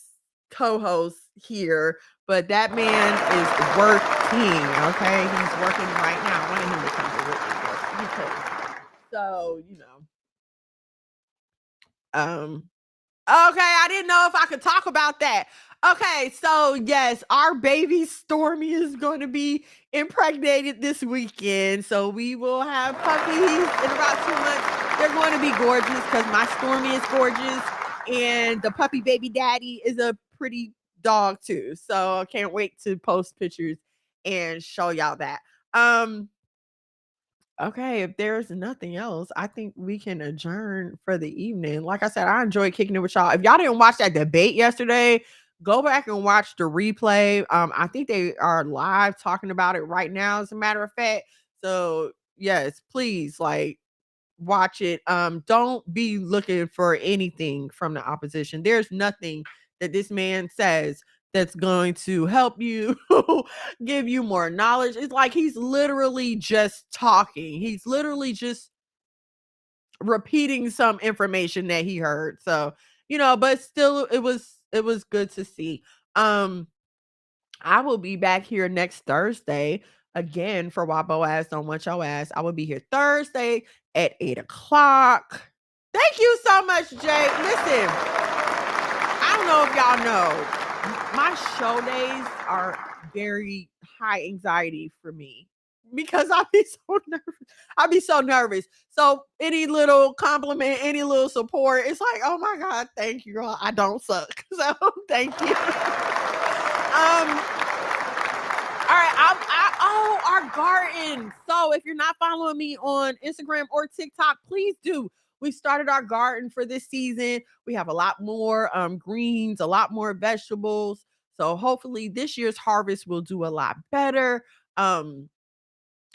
co-host here, but that man is working. Okay, he's working right now. I wanted him to come here with me, but he couldn't. So, okay, I didn't know if I could talk about that. Okay, so yes, our baby Stormy is going to be impregnated this weekend. So we will have puppies in about 2 months. They're going to be gorgeous because my Stormy is gorgeous and the puppy baby daddy is a pretty dog too. So I can't wait to post pictures and show y'all that. Okay, if there's nothing else, I think we can adjourn for the evening. Like I said, I enjoyed kicking it with y'all. If y'all didn't watch that debate yesterday, go back and watch the replay. I think they are live talking about it right now, as a matter of fact. So yes, please watch it. Don't be looking for anything from the opposition. There's nothing that this man says that's going to help you give you more knowledge. It's like he's literally just talking. He's literally just repeating some information that he heard. So, but still it was good to see. I will be back here next Thursday again for Why Boaz Don't Want Your Ass. I will be here Thursday at 8 o'clock. Thank you so much, Jay. Listen, I don't know if y'all know, my show days are very high anxiety for me because I'll be so nervous. I'll be so nervous. So any little compliment, any little support, it's like, oh my God, thank you, girl. I don't suck. So thank you. All right, our garden. So if you're not following me on Instagram or TikTok, please do. We started our garden for this season. We have a lot more greens, a lot more vegetables. So hopefully this year's harvest will do a lot better.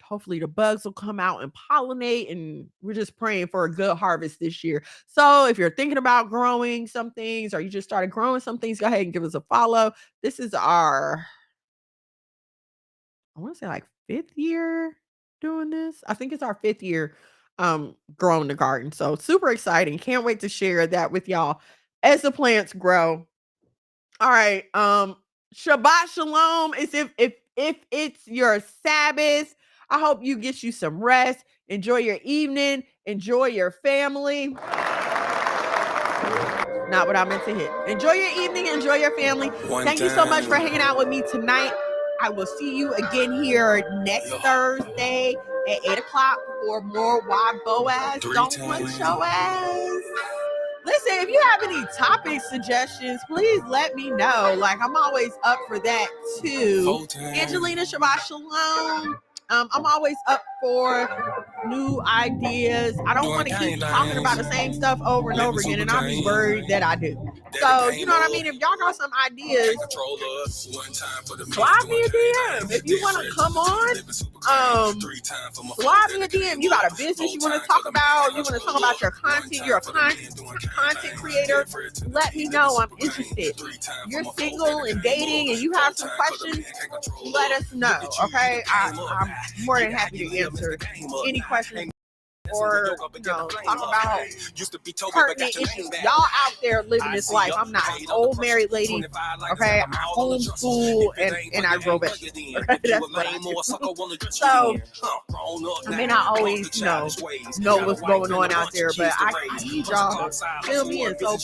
hopefully the bugs will come out and pollinate, and we're just praying for a good harvest this year. So if you're thinking about growing some things or you just started growing some things, go ahead and give us a follow. This is our, I want to say like 5th year doing this. I think it's our 5th year growing the garden. So super exciting. Can't wait to share that with y'all as the plants grow. All right. Shabbat Shalom is if it's your Sabbath. I hope you get you some rest. Enjoy your evening. Enjoy your family. Not what I meant to hit. Enjoy your evening. Enjoy your family. Thank you so much for hanging out with me tonight. I will see you again here next Thursday at 8 o'clock for more Why Boaz Don't Want Your Ass. Listen, if you have any topic suggestions, please let me know. Like, I'm always up for that too. Angelina, Shabbat Shalom. I'm always up for new ideas. I don't want to keep talking about the same stuff over and over again, and I'll be worried that I do. So, you know what I mean? If y'all got some ideas, slide me a DM. If you want to come on, slide me a DM. You got a business you want to talk about, you want to talk about your content, you're a content creator, let me know. I'm interested. You're single and dating and you have some questions, let us know, okay? I'm more than happy to answer any questions or talk about pertinent issues. Y'all out there living this life. I'm not an old married lady. Okay, I homeschool and I grow vegetables. Okay? That's what I do. So I may not always know what's going on out there, but I need y'all to fill me in. So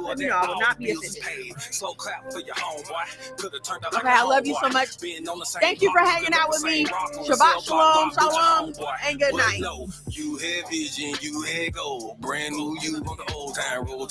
let me know. I will not be offended. Okay, I love you so much. Thank you for hanging out with me. Shabbat shalom, shalom, and good night. You had vision, you had gold. Brand new you on the old time road.